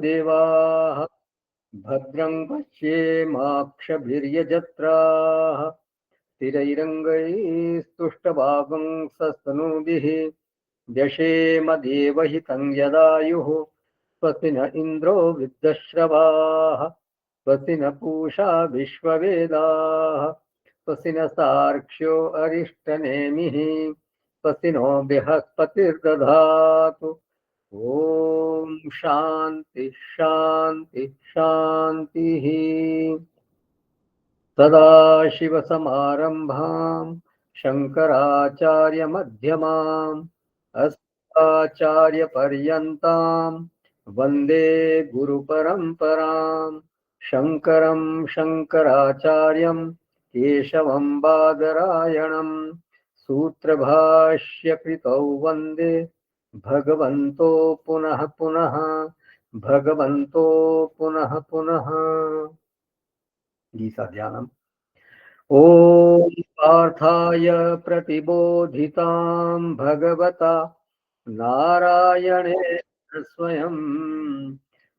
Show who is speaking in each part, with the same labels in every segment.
Speaker 1: देवाः भद्रं पश्येमाक्षभिर्यजत्राः स्थिरैरङ्गैस्तुष्टभागंसस्तनूभिः व्यशेम देवहितं यदायुः स्वस्ति न इन्द्रो वृद्धश्रवाः स्वस्ति न पूषा विश्ववेदाः स्वस्ति न सार्क्ष्यो अरिष्टनेमिः स्वस्ति नो बृहस्पतिर्दधातु। ओम शांति शांति शांति। सदाशिवसमारम्भां शङ्कराचार्यमध्यमाम् अस्मदाचार्यपर्यन्तां वन्दे गुरुपरम्पराम्। शङ्करं शङ्कराचार्यं केशवं बादरायणं सूत्रभाष्यकृतौ वन्दे भगवन्तो पुनः पुनः भगवन्तो पुनः पुनः। गीता ध्यानम्। ॐ पार्थाय प्रतिबोधितां भगवता नारायणेन स्वयं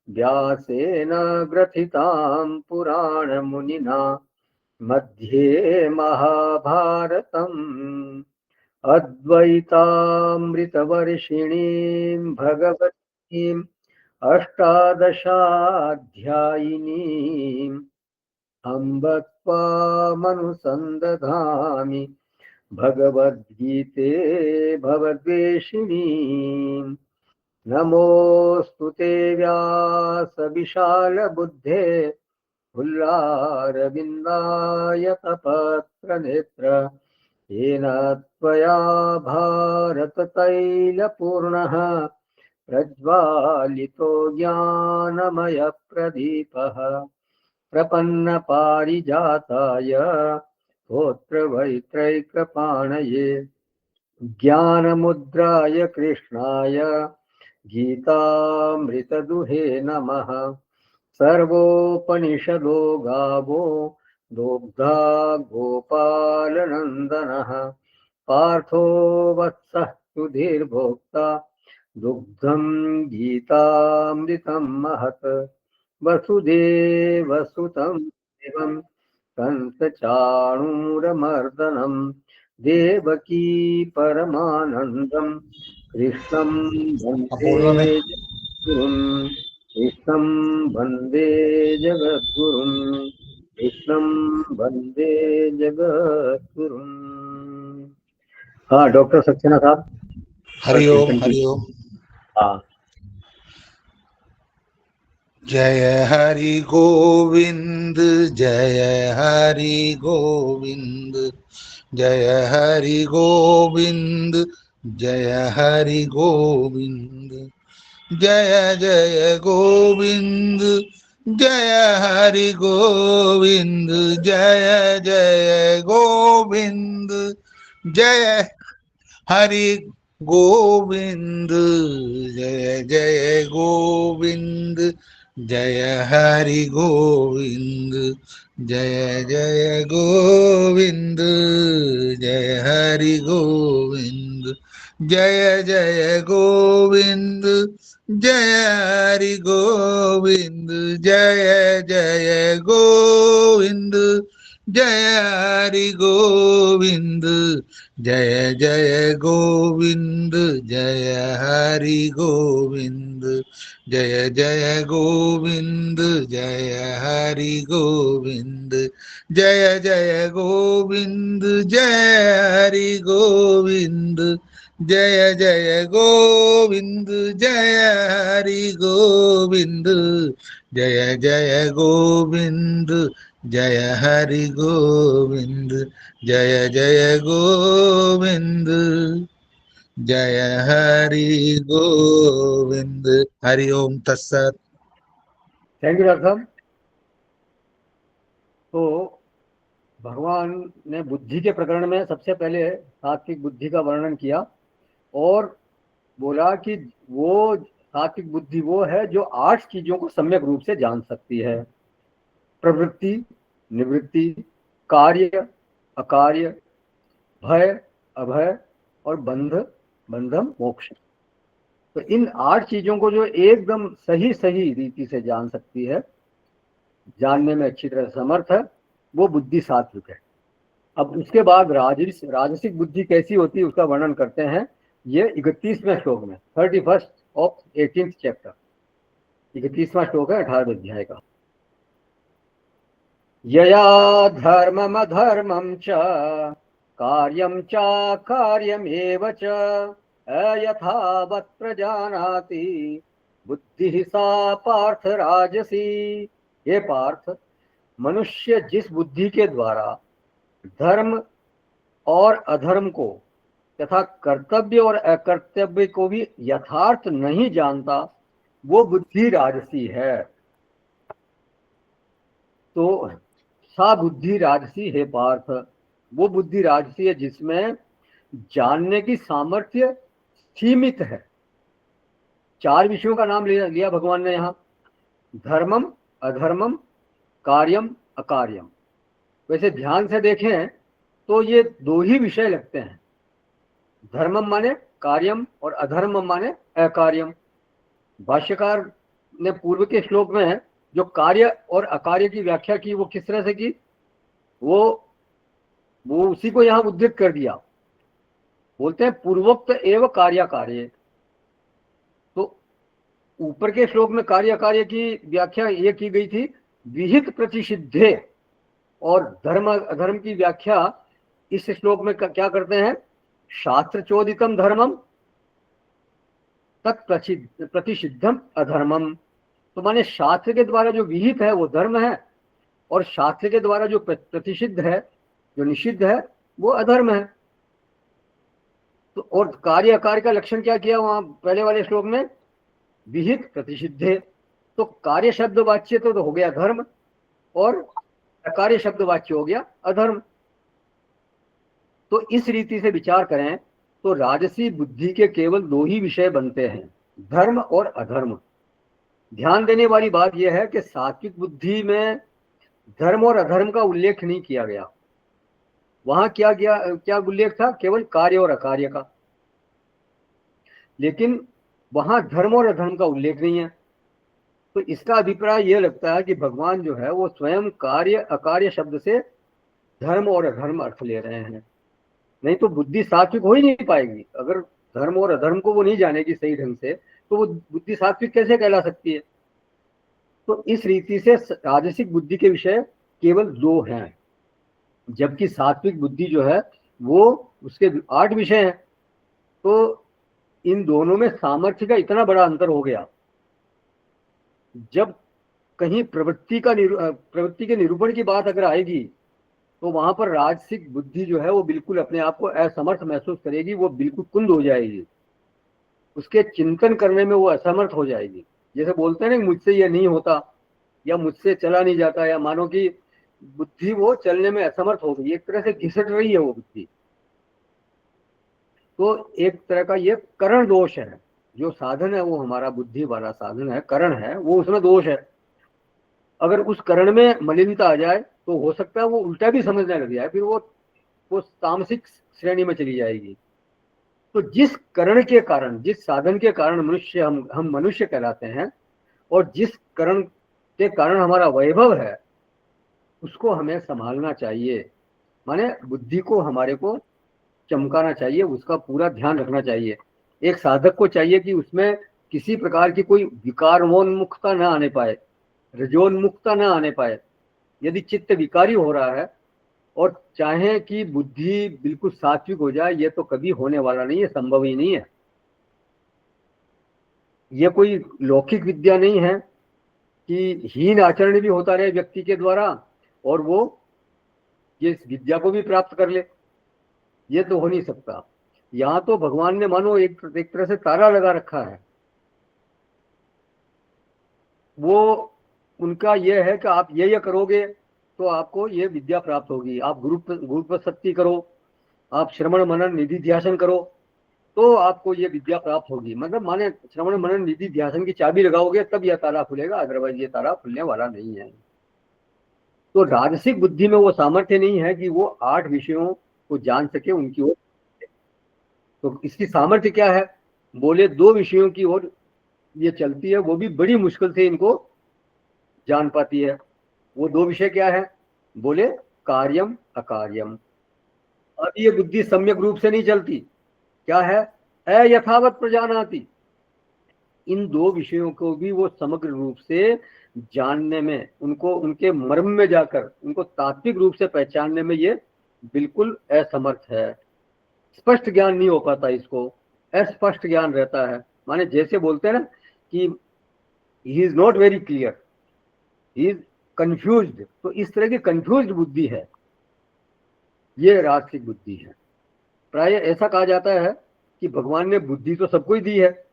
Speaker 1: व्यासेन ग्रथितां पुराणमुनिना मध्ये महाभारतम् अद्वैतामृतवर्षिणीं भगवतीम् अष्टादशाध्यायिनीम् अम्ब त्वामनुसन्दधामि भगवद्गीते भवद्वेषिणीम्। नमोऽस्तु ते व्यासविशालबुद्धे फुल्लारविन्दायतपत्रनेत्र येन त्वया भारततैलपूर्णः प्रज्वालितो ज्ञानमयप्रदीपः प्रपन्नपारिजाताय स्तोत्रवैत्रैकपाणये ज्ञानमुद्राय कृष्णाय गीतामृतदुहे नमः। सर्वोपनिषदो गावो दोग्धा गोपालनन्दनः पार्थो वत्सः सुधीर्भोक्ता दुग्धं गीतामृतं महत्। वसुदेवसुतं देवं कंसचाणूरमर्दनं देवकी परमानन्दं कृष्णं वन्दे जगद्गुरुं कृष्णं वन्दे जगद्गुरुं कृष्णं वन्दे जगद्गुरुं। हाँ डॉक्टर सक्सेना साहब।
Speaker 2: हरिओम हरिओम।
Speaker 1: हाँ।
Speaker 2: जय हरि गोविंद जय हरि गोविंद जय हरि गोविंद जय हरि गोविंद जय जय गोविंद जय हरि गोविंद जय जय गोविंद जय हरि गोविंद जय जय गोविंद जय हरि गोविंद जय जय गोविंद जय हरि गोविंद जय जय गोविंद जय हरि गोविंद जय जय गोविंद जय हरि गोविंद जय जय गोविंद जय हरि गोविंद जय जय गोविंद जय हरि गोविंद जय जय गोविंद जय हरि गोविंद जय जय गोविंद जय हरि गोविंद जय जय गोविंद जय हरि गोविंद जय जय गोविंद जय हरि गोविंद। हरि ओम तत्सत।
Speaker 1: थैंक यू डॉक्टर साहब। तो भगवान ने बुद्धि के प्रकरण में सबसे पहले सात्विक बुद्धि का वर्णन किया और बोला कि वो सात्विक बुद्धि वो है जो 8 चीजों को सम्यक रूप से जान सकती है। प्रवृत्ति, निवृत्ति, कार्य, अकार्य, भय, अभय और बंधम मोक्ष। तो इन 8 चीजों को जो एकदम सही सही रीति से जान सकती है, जानने में अच्छी तरह समर्थ है, वो बुद्धि सात्विक है। अब उसके बाद राजसिक बुद्धि कैसी होती है उसका वर्णन करते हैं ये 31वें श्लोक में, 31st ऑफ 18th चैप्टर। 31वां श्लोक है 18वें अध्याय का। यया धर्मम अधर्मम च कार्यम च कार्यमेव च अयथावत् प्रजानाति बुद्धि सा पार्थ राजसी। ये पार्थ, मनुष्य जिस बुद्धि के द्वारा धर्म और अधर्म को तथा कर्तव्य और अकर्तव्य को भी यथार्थ नहीं जानता, वो बुद्धि राजसी है। तो सा बुद्धि राजसी है पार्थ, वो बुद्धि राजसी है जिसमें जानने की सामर्थ्य सीमित है। 4 विषयों का नाम लिया भगवान ने यहाँ, धर्मम, अधर्मम, कार्यम, अकार्यम। वैसे ध्यान से देखें तो ये 2 ही विषय लगते हैं, धर्मम माने कार्यम और अधर्मम माने अकार्यम। भाष्यकार ने पूर्व के श्लोक में जो कार्य और अकार्य की व्याख्या की वो किस तरह से की, वो उसी को यहाँ उद्धृत कर दिया। बोलते हैं पूर्वोक्त एवं कार्य कार्य। तो ऊपर के श्लोक में कार्य कार्य की व्याख्या ये की गई थी विहित प्रतिषिद्धे, और धर्म अधर्म की व्याख्या इस श्लोक में क्या करते हैं, शास्त्र चोदितम धर्मम तत् प्रतिषिद्धम अधर्मम। तो माने शास्त्र के द्वारा जो विहित है वो धर्म है, और शास्त्र के द्वारा जो प्रतिषिद्ध है, जो निषिद्ध है, वो अधर्म है। तो और कार्य अकार्य का लक्षण क्या किया वहां पहले वाले श्लोक में, विहित प्रतिषिद्धे। तो कार्य शब्द वाच्य तो हो गया धर्म, और अकार्य शब्द वाच्य हो गया अधर्म। तो इस रीति से विचार करें तो राजसी बुद्धि के केवल 2 ही विषय बनते हैं, धर्म और अधर्म। ध्यान देने वाली बात यह है कि सात्विक बुद्धि में धर्म और अधर्म का उल्लेख नहीं किया गया। वहां क्या उल्लेख था, केवल कार्य और अकार्य का। लेकिन वहां धर्म और अधर्म का उल्लेख नहीं है। तो इसका अभिप्राय यह लगता है कि भगवान जो है वो स्वयं कार्य अकार्य शब्द से धर्म और अधर्म अर्थ ले रहे हैं। नहीं तो बुद्धि सात्विक हो ही नहीं पाएगी। अगर धर्म और अधर्म को वो नहीं जानेगी सही ढंग से, तो वो बुद्धि सात्विक कैसे कहला सकती है। तो इस रीति से राजसिक बुद्धि के विषय केवल 2 हैं, जबकि सात्विक बुद्धि जो है वो उसके 8 विषय हैं। तो इन दोनों में सामर्थ्य का इतना बड़ा अंतर हो गया। जब कहीं प्रवृत्ति के निरूपण की बात अगर आएगी तो वहां पर राजसिक बुद्धि जो है वो बिल्कुल अपने आप को असमर्थ महसूस करेगी, वो बिल्कुल कुंद हो जाएगी, उसके चिंतन करने में वो असमर्थ हो जाएगी। जैसे बोलते हैं ना मुझसे ये नहीं होता, या मुझसे चला नहीं जाता, या मानो कि बुद्धि वो चलने में असमर्थ हो गई, एक तरह से घिसट रही है वो बुद्धि। तो एक तरह का ये करण दोष है। जो साधन है वो हमारा बुद्धि वाला साधन है, करण है, वो उसमें दोष है। अगर उस करण में मलिनता आ जाए तो हो सकता है वो उल्टा भी समझने लग जाए, फिर वो तामसिक श्रेणी में चली जाएगी। तो जिस करण के कारण, जिस साधन के कारण मनुष्य हम मनुष्य कहलाते हैं, और जिस करण के कारण हमारा वैभव है, उसको हमें संभालना चाहिए। माने बुद्धि को हमारे को चमकाना चाहिए, उसका पूरा ध्यान रखना चाहिए। एक साधक को चाहिए कि उसमें किसी प्रकार की कोई विकारोन्मुखता न आने पाए, रजोन्मुखता न आने पाए। यदि चित्त विकारी हो रहा है और चाहे कि बुद्धि बिल्कुल सात्विक हो जाए, ये तो कभी होने वाला नहीं है, संभव ही नहीं है। ये कोई लौकिक विद्या नहीं है कि हीन आचरण भी होता रहे व्यक्ति के द्वारा और वो ये विद्या को भी प्राप्त कर ले, ये तो हो नहीं सकता। यहाँ तो भगवान ने मानो एक तरह से ताला लगा रखा है। वो उनका ये है कि आप ये करोगे तो आपको ये विद्या प्राप्त होगी। आप गुरु सत्य करो, आप श्रवण मनन निधि ध्यासन करो, तो आपको ये विद्या प्राप्त होगी। मतलब माने श्रवण मनन निधि ध्यासन की चाबी लगाओगे तब यह ताला खुलेगा, अदरवाइज ये ताला खुलने वाला नहीं है। तो राजसिक बुद्धि में वो सामर्थ्य नहीं है कि वो 8 विषयों को जान सके, उनकी ओर। तो इसकी सामर्थ्य क्या है, बोले दो विषयों की ओर ये चलती है, वो भी बड़ी मुश्किल से इनको जान पाती है। वो दो विषय क्या है? बोले कार्यम अकार्यम। अब ये बुद्धि सम्यक रूप से नहीं चलती। क्या है? अयथावत प्रजानाति। इन दो विषयों को भी वो समग्र रूप से जानने में, उनको उनके मर्म में जाकर उनको तात्विक रूप से पहचानने में ये बिल्कुल असमर्थ है। स्पष्ट ज्ञान नहीं हो पाता इसको, अस्पष्ट ज्ञान रहता है। माने जैसे बोलते हैं ना कि he is not very clear, he is confused. तो इस तरह की कंफ्यूज्ड बुद्धि है, ये राजसिक बुद्धि है। प्राय ऐसा कहा जाता है कि भगवान ने बुद्धि तो सबको ही दी है,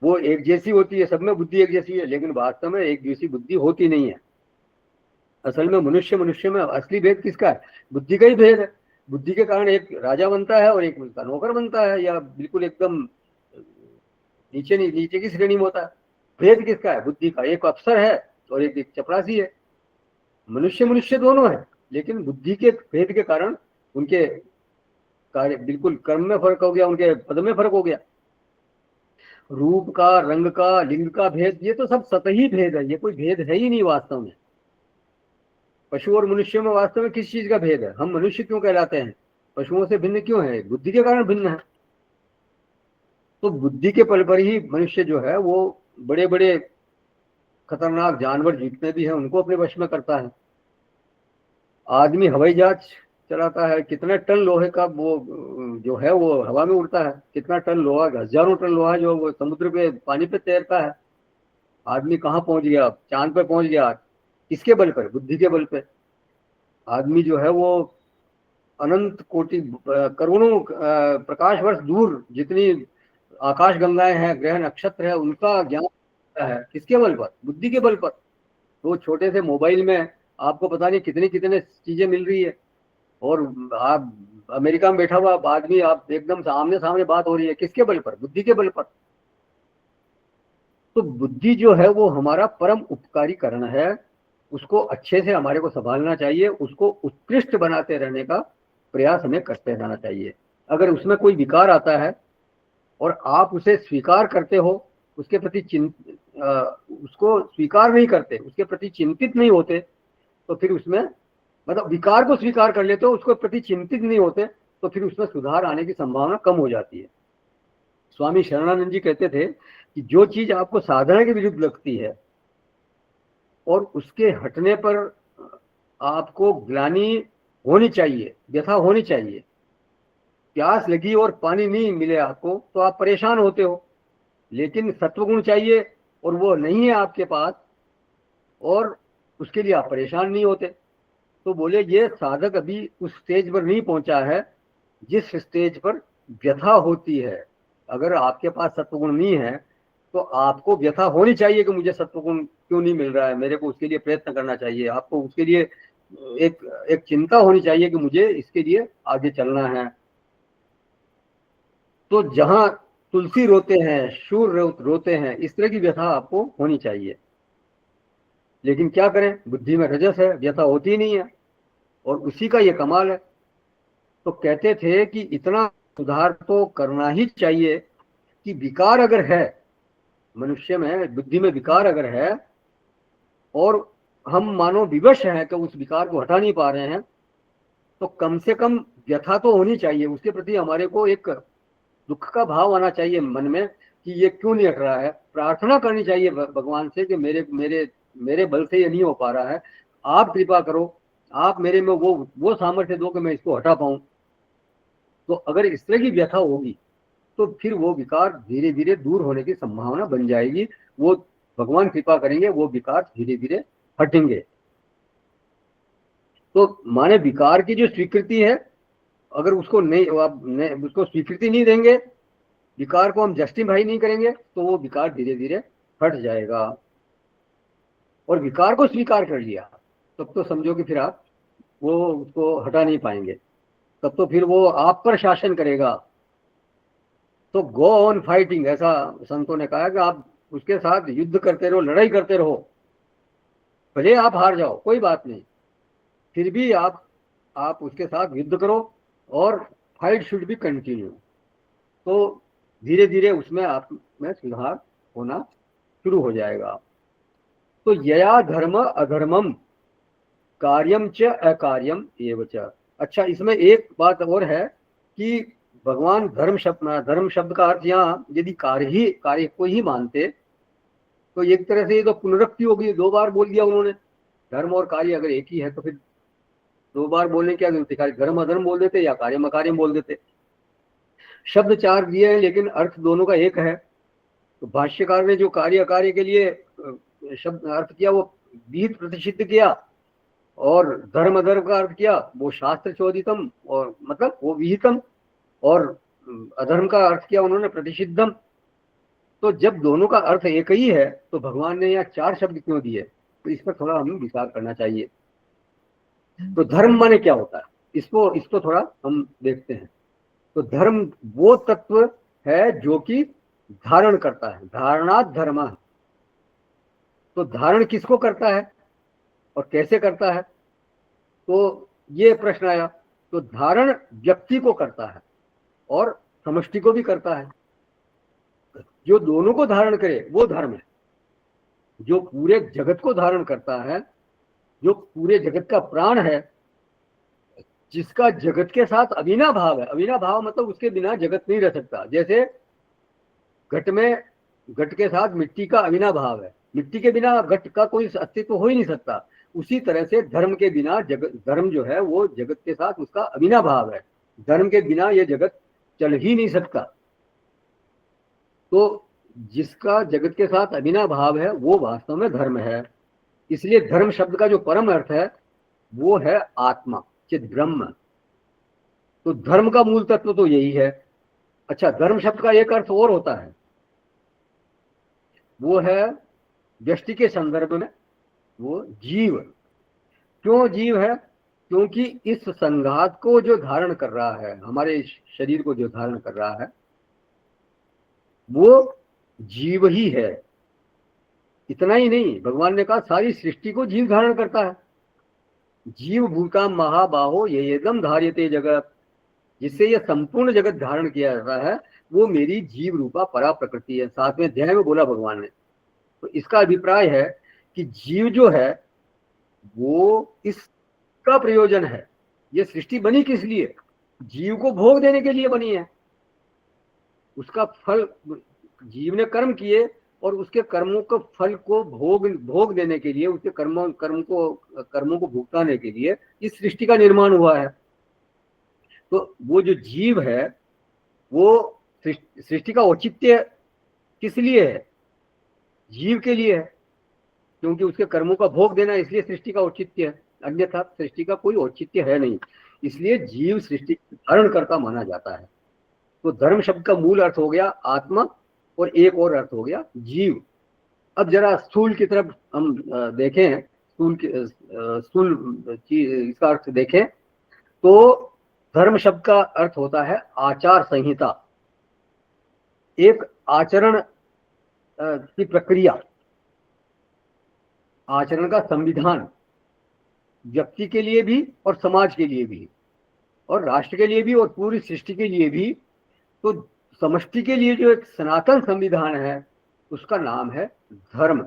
Speaker 1: वो एक जैसी होती है, सब में बुद्धि एक जैसी है, लेकिन वास्तव में एक जैसी बुद्धि होती नहीं है। असल में मनुष्य मनुष्य में असली भेद किसका है? बुद्धि का ही भेद है। बुद्धि के कारण एक राजा बनता है और एक उसका नौकर बनता है, या बिल्कुल एकदम नीचे नीचे की श्रेणी में होता है। भेद किसका है? बुद्धि का। एक अफसर है और एक चपरासी है। मनुष्य मनुष्य दोनों है, लेकिन बुद्धि के भेद के कारण उनके कार्य, बिल्कुल कर्म में फर्क हो गया, उनके पद में फर्क हो गया। रूप का, रंग का, लिंग का भेद, ये तो सब सतही भेद है, ये कोई भेद है ही नहीं वास्तव में। पशु और मनुष्य में वास्तव में किस चीज का भेद है? हम मनुष्य क्यों कहलाते हैं? पशुओं से भिन्न क्यों है? बुद्धि के कारण भिन्न है। तो बुद्धि के बल पर ही मनुष्य जो है वो बड़े बड़े खतरनाक जानवर जितने भी हैं उनको अपने वश में करता है। आदमी हवाई जहाज चलाता है, कितने टन लोहे का वो जो है वो हवा में उड़ता है, कितना टन लोहा, हजारों टन लोहा जो वो समुद्र पे पानी पे तैरता है। आदमी कहाँ पहुंच गया? चांद पे पहुंच गया। किसके बल पर? बुद्धि के बल पे। आदमी जो है वो अनंत कोटि करोड़ों प्रकाश वर्ष दूर जितनी आकाश गंगाएं हैं, ग्रह नक्षत्र है, उनका ज्ञान है। किसके बल पर? बुद्धि के बल पर। तो छोटे से मोबाइल में आपको पता नहीं कितनी कितने चीजें मिल रही है, और आप अमेरिका में बैठा हुआ आदमी, आप एकदम सामने सामने बात हो रही है। किसके बल पर? बुद्धि के बल पर। तो बुद्धि जो है वो हमारा परम उपकारी करण है, उसको अच्छे से हमारे को संभालना चाहिए, उसको उत्कृष्ट बनाते रहने का प्रयास हमें करते रहना चाहिए। अगर उसमें कोई विकार आता है और आप उसे स्वीकार करते हो, उसके प्रति उसको स्वीकार नहीं करते, उसके प्रति चिंतित नहीं होते, तो फिर उसमें, मतलब विकार को स्वीकार कर लेते हो, उसको प्रति चिंतित नहीं होते, तो फिर उसमें सुधार आने की संभावना कम हो जाती है। स्वामी शरणानंद जी कहते थे कि जो चीज आपको साधना के विरुद्ध लगती है और उसके हटने पर आपको ग्लानि होनी चाहिए, व्यथा होनी चाहिए, प्यास लगी और पानी नहीं मिले आपको तो आप परेशान होते हो, लेकिन सत्वगुण चाहिए और वो नहीं है आपके पास, और उसके लिए आप परेशान नहीं होते। तो बोले ये साधक अभी उस स्टेज पर नहीं पहुंचा है जिस स्टेज पर व्यथा होती है। अगर आपके पास सत्वगुण नहीं है तो आपको व्यथा होनी चाहिए कि मुझे सत्वगुण क्यों नहीं मिल रहा है, मेरे को उसके लिए प्रयत्न करना चाहिए, आपको उसके लिए एक एक चिंता होनी चाहिए कि मुझे इसके लिए आगे चलना है। तो जहां तुलसी रोते हैं, शूर रोते हैं, इस तरह की व्यथा आपको होनी चाहिए। लेकिन क्या करें, बुद्धि में रजस है, व्यथा होती ही नहीं है, और उसी का ये कमाल है। तो कहते थे कि इतना सुधार तो करना ही चाहिए कि विकार अगर है मनुष्य में, बुद्धि में विकार अगर है, और हम मानो विवश हैं कि उस विकार को हटा नहीं पा रहे हैं, तो कम से कम व्यथा तो होनी चाहिए, उसके प्रति हमारे को एक दुख का भाव आना चाहिए मन में कि ये क्यों नहीं हट रहा है। प्रार्थना करनी चाहिए भगवान से कि मेरे मेरे मेरे बल से ये नहीं हो पा रहा है, आप कृपा करो, आप मेरे में वो सामर्थ्य दो कि मैं इसको हटा पाऊं। तो अगर इस तरह की व्यथा होगी तो फिर वो विकार धीरे धीरे दूर होने की संभावना बन जाएगी। वो भगवान कृपा करेंगे, वो विकार धीरे धीरे हटेंगे। तो माने विकार की जो स्वीकृति है, अगर उसको नहीं, आप उसको स्वीकृति नहीं देंगे, विकार को हम जस्टिफाई नहीं करेंगे, तो वो विकार धीरे धीरे हट जाएगा। और विकार को स्वीकार कर लिया तब तो समझो कि फिर आप वो उसको हटा नहीं पाएंगे, तब तो फिर वो आप पर शासन करेगा। तो गो ऑन फाइटिंग, ऐसा संतों ने कहा कि आप उसके साथ युद्ध करते रहो, लड़ाई करते रहो, भले आप हार जाओ कोई बात नहीं, फिर भी आप उसके साथ युद्ध करो, और फाइट शुड बी कंटिन्यू। तो धीरे धीरे उसमें आप में सुधार होना शुरू हो जाएगा। तो यया धर्म अधर्मम कार्यम च अकार्यम एव च। अच्छा, इसमें एक बात और है कि भगवान धर्म शब्द का अर्थ यहाँ यदि कार्य को ही मानते तो एक तरह से ये तो पुनरुक्ति होगी, 2 बार बोल दिया उन्होंने। धर्म और कार्य अगर एक ही है तो फिर 2 बार बोलने की क्या जरूरत थी? धर्म अधर्म बोल देते या कार्य अकार्यम बोल देते। शब्द 4 दिए हैं लेकिन अर्थ दोनों का एक है। तो भाष्यकार ने जो कार्य अकार्य के लिए शब्द अर्थ किया वो विहित प्रतिषिद्ध किया, और धर्म अधर्म का अर्थ किया वो शास्त्र चोदितम, और मतलब वो विहितम, और अधर्म का अर्थ किया उन्होंने प्रतिषिद्धम। तो जब दोनों का अर्थ एक ही है तो भगवान ने यहाँ 4 शब्द क्यों दिए? तो इस पर थोड़ा हमें विचार करना चाहिए। तो धर्म माने क्या होता है, इसको थोड़ा हम देखते हैं। तो धर्म वो तत्व है जो कि धारण करता है, धारणात् धर्म। तो धारण किसको करता है और कैसे करता है? तो ये प्रश्न आया। तो धारण व्यक्ति को करता है और समष्टि को भी करता है। जो दोनों को धारण करे वो धर्म है। जो पूरे जगत को धारण करता है, जो पूरे जगत का प्राण है, जिसका जगत के साथ अविना भाव है। अविना भाव मतलब उसके बिना जगत नहीं रह सकता। जैसे घट के साथ मिट्टी का अविना भाव है, मिट्टी के बिना घट का कोई अस्तित्व हो ही नहीं सकता। उसी तरह से धर्म के बिना धर्म जो है वो जगत के साथ उसका अविना भाव है। धर्म के बिना ये जगत चल ही नहीं सकता। तो जिसका जगत के साथ अविना भाव है वो वास्तव में धर्म है। इसलिए धर्म शब्द का जो परम अर्थ है वो है आत्मा, चित ब्रह्म। तो धर्म का मूल तत्व तो यही है। अच्छा, धर्म शब्द का एक अर्थ और होता है, वो है व्यष्टि के संदर्भ में वो जीव। क्यों जीव है? क्योंकि इस संघात को जो धारण कर रहा है, हमारे शरीर को जो धारण कर रहा है वो जीव ही है। इतना ही नहीं, भगवान ने कहा सारी सृष्टि को जीव धारण करता है। जीव भूता महाबाहो ये एकदम धार्यते जगत, जिससे यह संपूर्ण जगत धारण किया जाता है वो मेरी जीव रूपा परा प्रकृति है। 7वें अध्याय में बोला भगवान ने। तो इसका अभिप्राय है कि जीव जो है वो इसका प्रयोजन है। ये सृष्टि बनी किस लिए? जीव को भोग देने के लिए बनी है। उसका फल, जीव ने कर्म किए और उसके कर्मों के फल को भोग देने के लिए, उसके कर्मों को भुगताने के लिए इस सृष्टि का निर्माण हुआ है। तो वो जो जीव है वो सृष्टि का औचित्य किस लिए है? जीव के लिए है, क्योंकि उसके कर्मों का भोग देना इसलिए सृष्टि का औचित्य है। अन्यथा सृष्टि का कोई औचित्य है नहीं। इसलिए जीव सृष्टि धारण करता माना जाता है। तो धर्म शब्द का मूल अर्थ हो गया आत्मा और एक और अर्थ हो गया जीव। अब जरा स्थूल की तरफ हम देखें, स्थूल इसका अर्थ देखें तो धर्म शब्द का अर्थ होता है आचार संहिता, एक आचरण की प्रक्रिया, आचरण का संविधान, व्यक्ति के लिए भी और समाज के लिए भी और राष्ट्र के लिए भी और पूरी सृष्टि के लिए भी। तो समष्टि के लिए जो एक सनातन संविधान है उसका नाम है धर्म,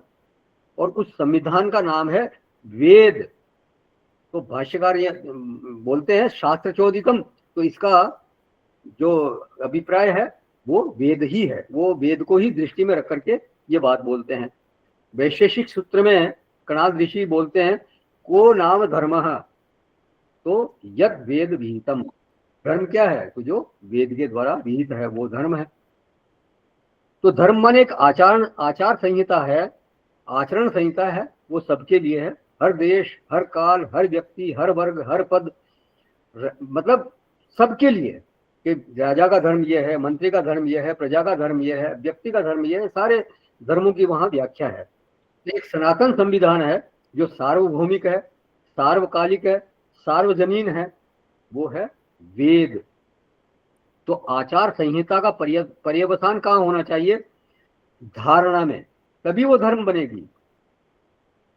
Speaker 1: और उस संविधान का नाम है वेद। तो भाष्यकार ये बोलते हैं शास्त्र चोदितम। तो इसका जो अभिप्राय है वो वेद ही है। वो वेद को ही दृष्टि में रख करके ये बात बोलते हैं। वैशेषिक सूत्र में कणाद ऋषि बोलते हैं को नाम धर्म, तो यद वेद विहितम। धर्म क्या है? तो जो वेद के द्वारा विहित है वो धर्म है। तो धर्म माने एक आचार संहिता है, आचरण संहिता है। वो सबके लिए है, हर देश, हर काल, हर व्यक्ति, हर वर्ग, हर पद, मतलब सबके लिए। कि राजा का धर्म यह है, मंत्री का धर्म यह है, प्रजा का धर्म यह है, व्यक्ति का धर्म यह है। सारे धर्मों की वहां व्याख्या है। एक सनातन संविधान है जो सार्वभौमिक है, सार्वकालिक है, सार्वजनीन है, वो है वेद। तो आचार संहिता का पर्यवसान कहाँ होना चाहिए? धारणा में, तभी वो धर्म बनेगी।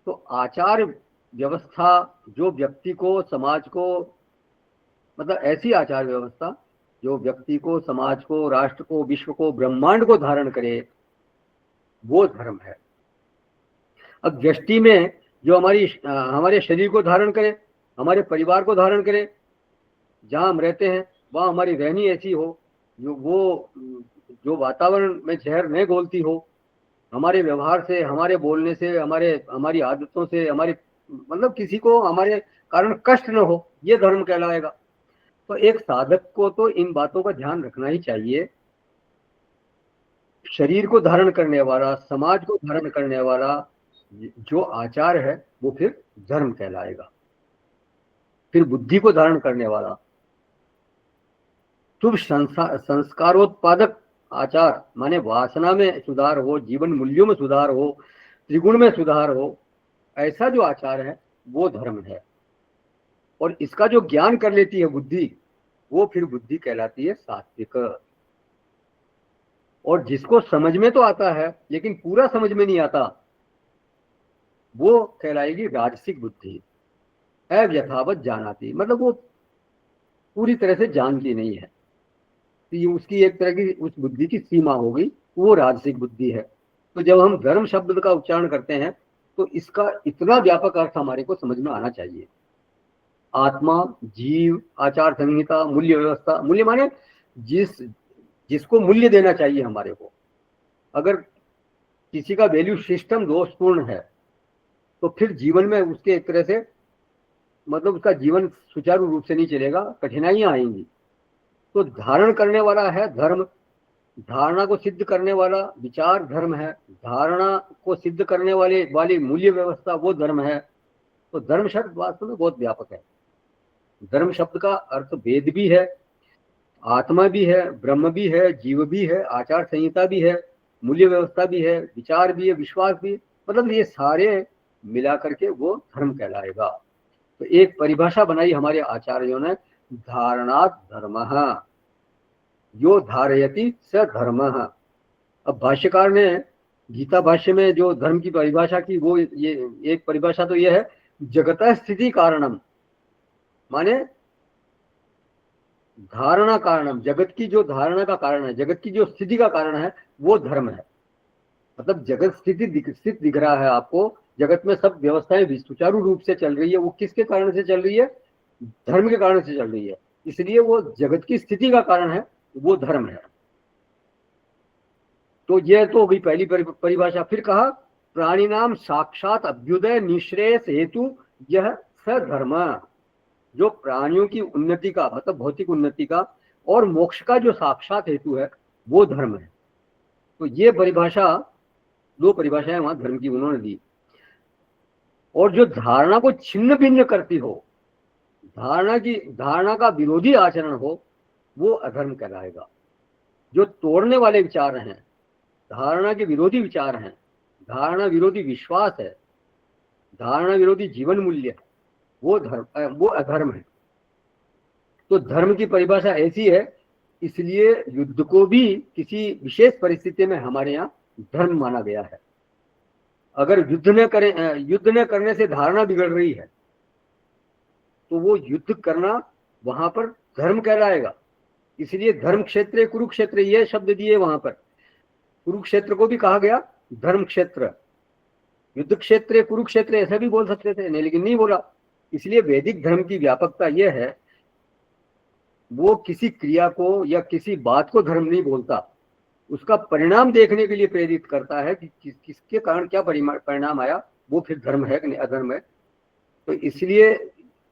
Speaker 1: तो आचार व्यवस्था जो व्यक्ति को, समाज को, मतलब ऐसी आचार व्यवस्था जो व्यक्ति को, समाज को, राष्ट्र को, विश्व को, ब्रह्मांड को धारण करे, वो धर्म है। अब व्यष्टि में जो हमारे शरीर को धारण करे, हमारे परिवार को धारण करे, जहाँ हम रहते हैं वहाँ हमारी रहनी ऐसी हो जो वातावरण में जहर नहीं घोलती हो, हमारे व्यवहार से, हमारे बोलने से, हमारी आदतों से, मतलब किसी को हमारे कारण कष्ट न हो, ये धर्म कहलाएगा। तो एक साधक को तो इन बातों का ध्यान रखना ही चाहिए। शरीर को धारण करने वाला, समाज को धारण करने वाला जो आचार है वो फिर धर्म कहलाएगा। फिर बुद्धि को धारण करने वाला शुभ संस्कारोत्पादक आचार, माने वासना में सुधार हो, जीवन मूल्यों में सुधार हो, त्रिगुण में सुधार हो, ऐसा जो आचार है वो धर्म है। और इसका जो ज्ञान कर लेती है बुद्धि, वो फिर बुद्धि कहलाती है सात्विक। और जिसको समझ में तो आता है लेकिन पूरा समझ में नहीं आता, वो कहलाएगी राजसिक बुद्धि। अव्यथावत जानाती, मतलब वो पूरी तरह से जानती नहीं है, तो ये उसकी एक तरह की उस बुद्धि की सीमा होगी, वो राजसिक बुद्धि है। तो जब हम धर्म शब्द का उच्चारण करते हैं तो इसका इतना व्यापक अर्थ हमारे को समझ में आना चाहिए। आत्मा, जीव, आचार संहिता, मूल्य व्यवस्था। मूल्य माने जिसको मूल्य देना चाहिए हमारे को। अगर किसी का वैल्यू सिस्टम दोषपूर्ण है तो फिर जीवन में उसके एक तरह से, मतलब उसका जीवन सुचारू रूप से नहीं चलेगा, कठिनाइयां आएंगी। तो धारण करने वाला है धर्म, धारणा को सिद्ध करने वाला विचार धर्म है, धारणा को सिद्ध करने वाली मूल्य व्यवस्था वो धर्म है। तो धर्म शब्द वास्तव में बहुत व्यापक है। धर्म शब्द का अर्थ वेद भी है, आत्मा भी है, ब्रह्म भी है, जीव भी है, आचार संहिता भी है, मूल्य व्यवस्था भी है, विचार भी है, विश्वास भी है। मतलब ये सारे मिला करके वो धर्म कहलाएगा। तो एक परिभाषा बनाई हमारे आचार्यों ने, धारणात् धर्मः, यो धारयति स धर्मः। अब भाष्यकार ने गीता भाष्य में जो धर्म की परिभाषा की, वो ये एक परिभाषा तो ये है, जगतः स्थिति कारणम, माने धारणा कारणम, जगत की जो धारणा का कारण है, जगत की जो स्थिति का कारण है वो धर्म है। मतलब जगत स्थित दिख रहा है आपको, जगत में सब व्यवस्थाएं सुचारू रूप से चल रही है, वो किसके कारण से चल रही है? धर्म के कारण से चल रही है। इसलिए वो जगत की स्थिति का कारण है, वो धर्म है। तो ये तो हो गई पहली परिभाषा। फिर कहा प्राणी नाम साक्षात अभ्युदय निश्रेयस हेतु यह स धर्म, जो प्राणियों की उन्नति का, मतलब भौतिक उन्नति का और मोक्ष का जो साक्षात हेतु है वो धर्म है। तो ये परिभाषा, दो परिभाषाएं वहां धर्म की उन्होंने दी। और जो धारणा को छिन्न भिन्न करती हो, धारणा का विरोधी आचरण हो, वो अधर्म कहलाएगा। जो तोड़ने वाले विचार हैं, धारणा के विरोधी विचार हैं, धारणा विरोधी विश्वास है, धारणा विरोधी जीवन मूल्य है, वो अधर्म है। तो धर्म की परिभाषा ऐसी है, इसलिए युद्ध को भी किसी विशेष परिस्थिति में हमारे यहाँ धर्म माना गया है। अगर युद्ध न करने से धारणा बिगड़ रही है तो वो युद्ध करना वहां पर धर्म कहलाएगा। इसलिए धर्म क्षेत्र कुरुक्षेत्र ये शब्द दिए वहां पर। कुरुक्षेत्र को भी कहा गया धर्म क्षेत्र, युद्ध क्षेत्र कुरुक्षेत्र ऐसा भी बोल सकते थे, नहीं, लेकिन नहीं बोला। इसलिए वैदिक धर्म की व्यापकता यह है, वो किसी क्रिया को या किसी बात को धर्म नहीं बोलता, उसका परिणाम देखने के लिए प्रेरित करता है कि किसके कारण क्या परिणाम आया, वो फिर धर्म है कि अधर्म है। तो इसलिए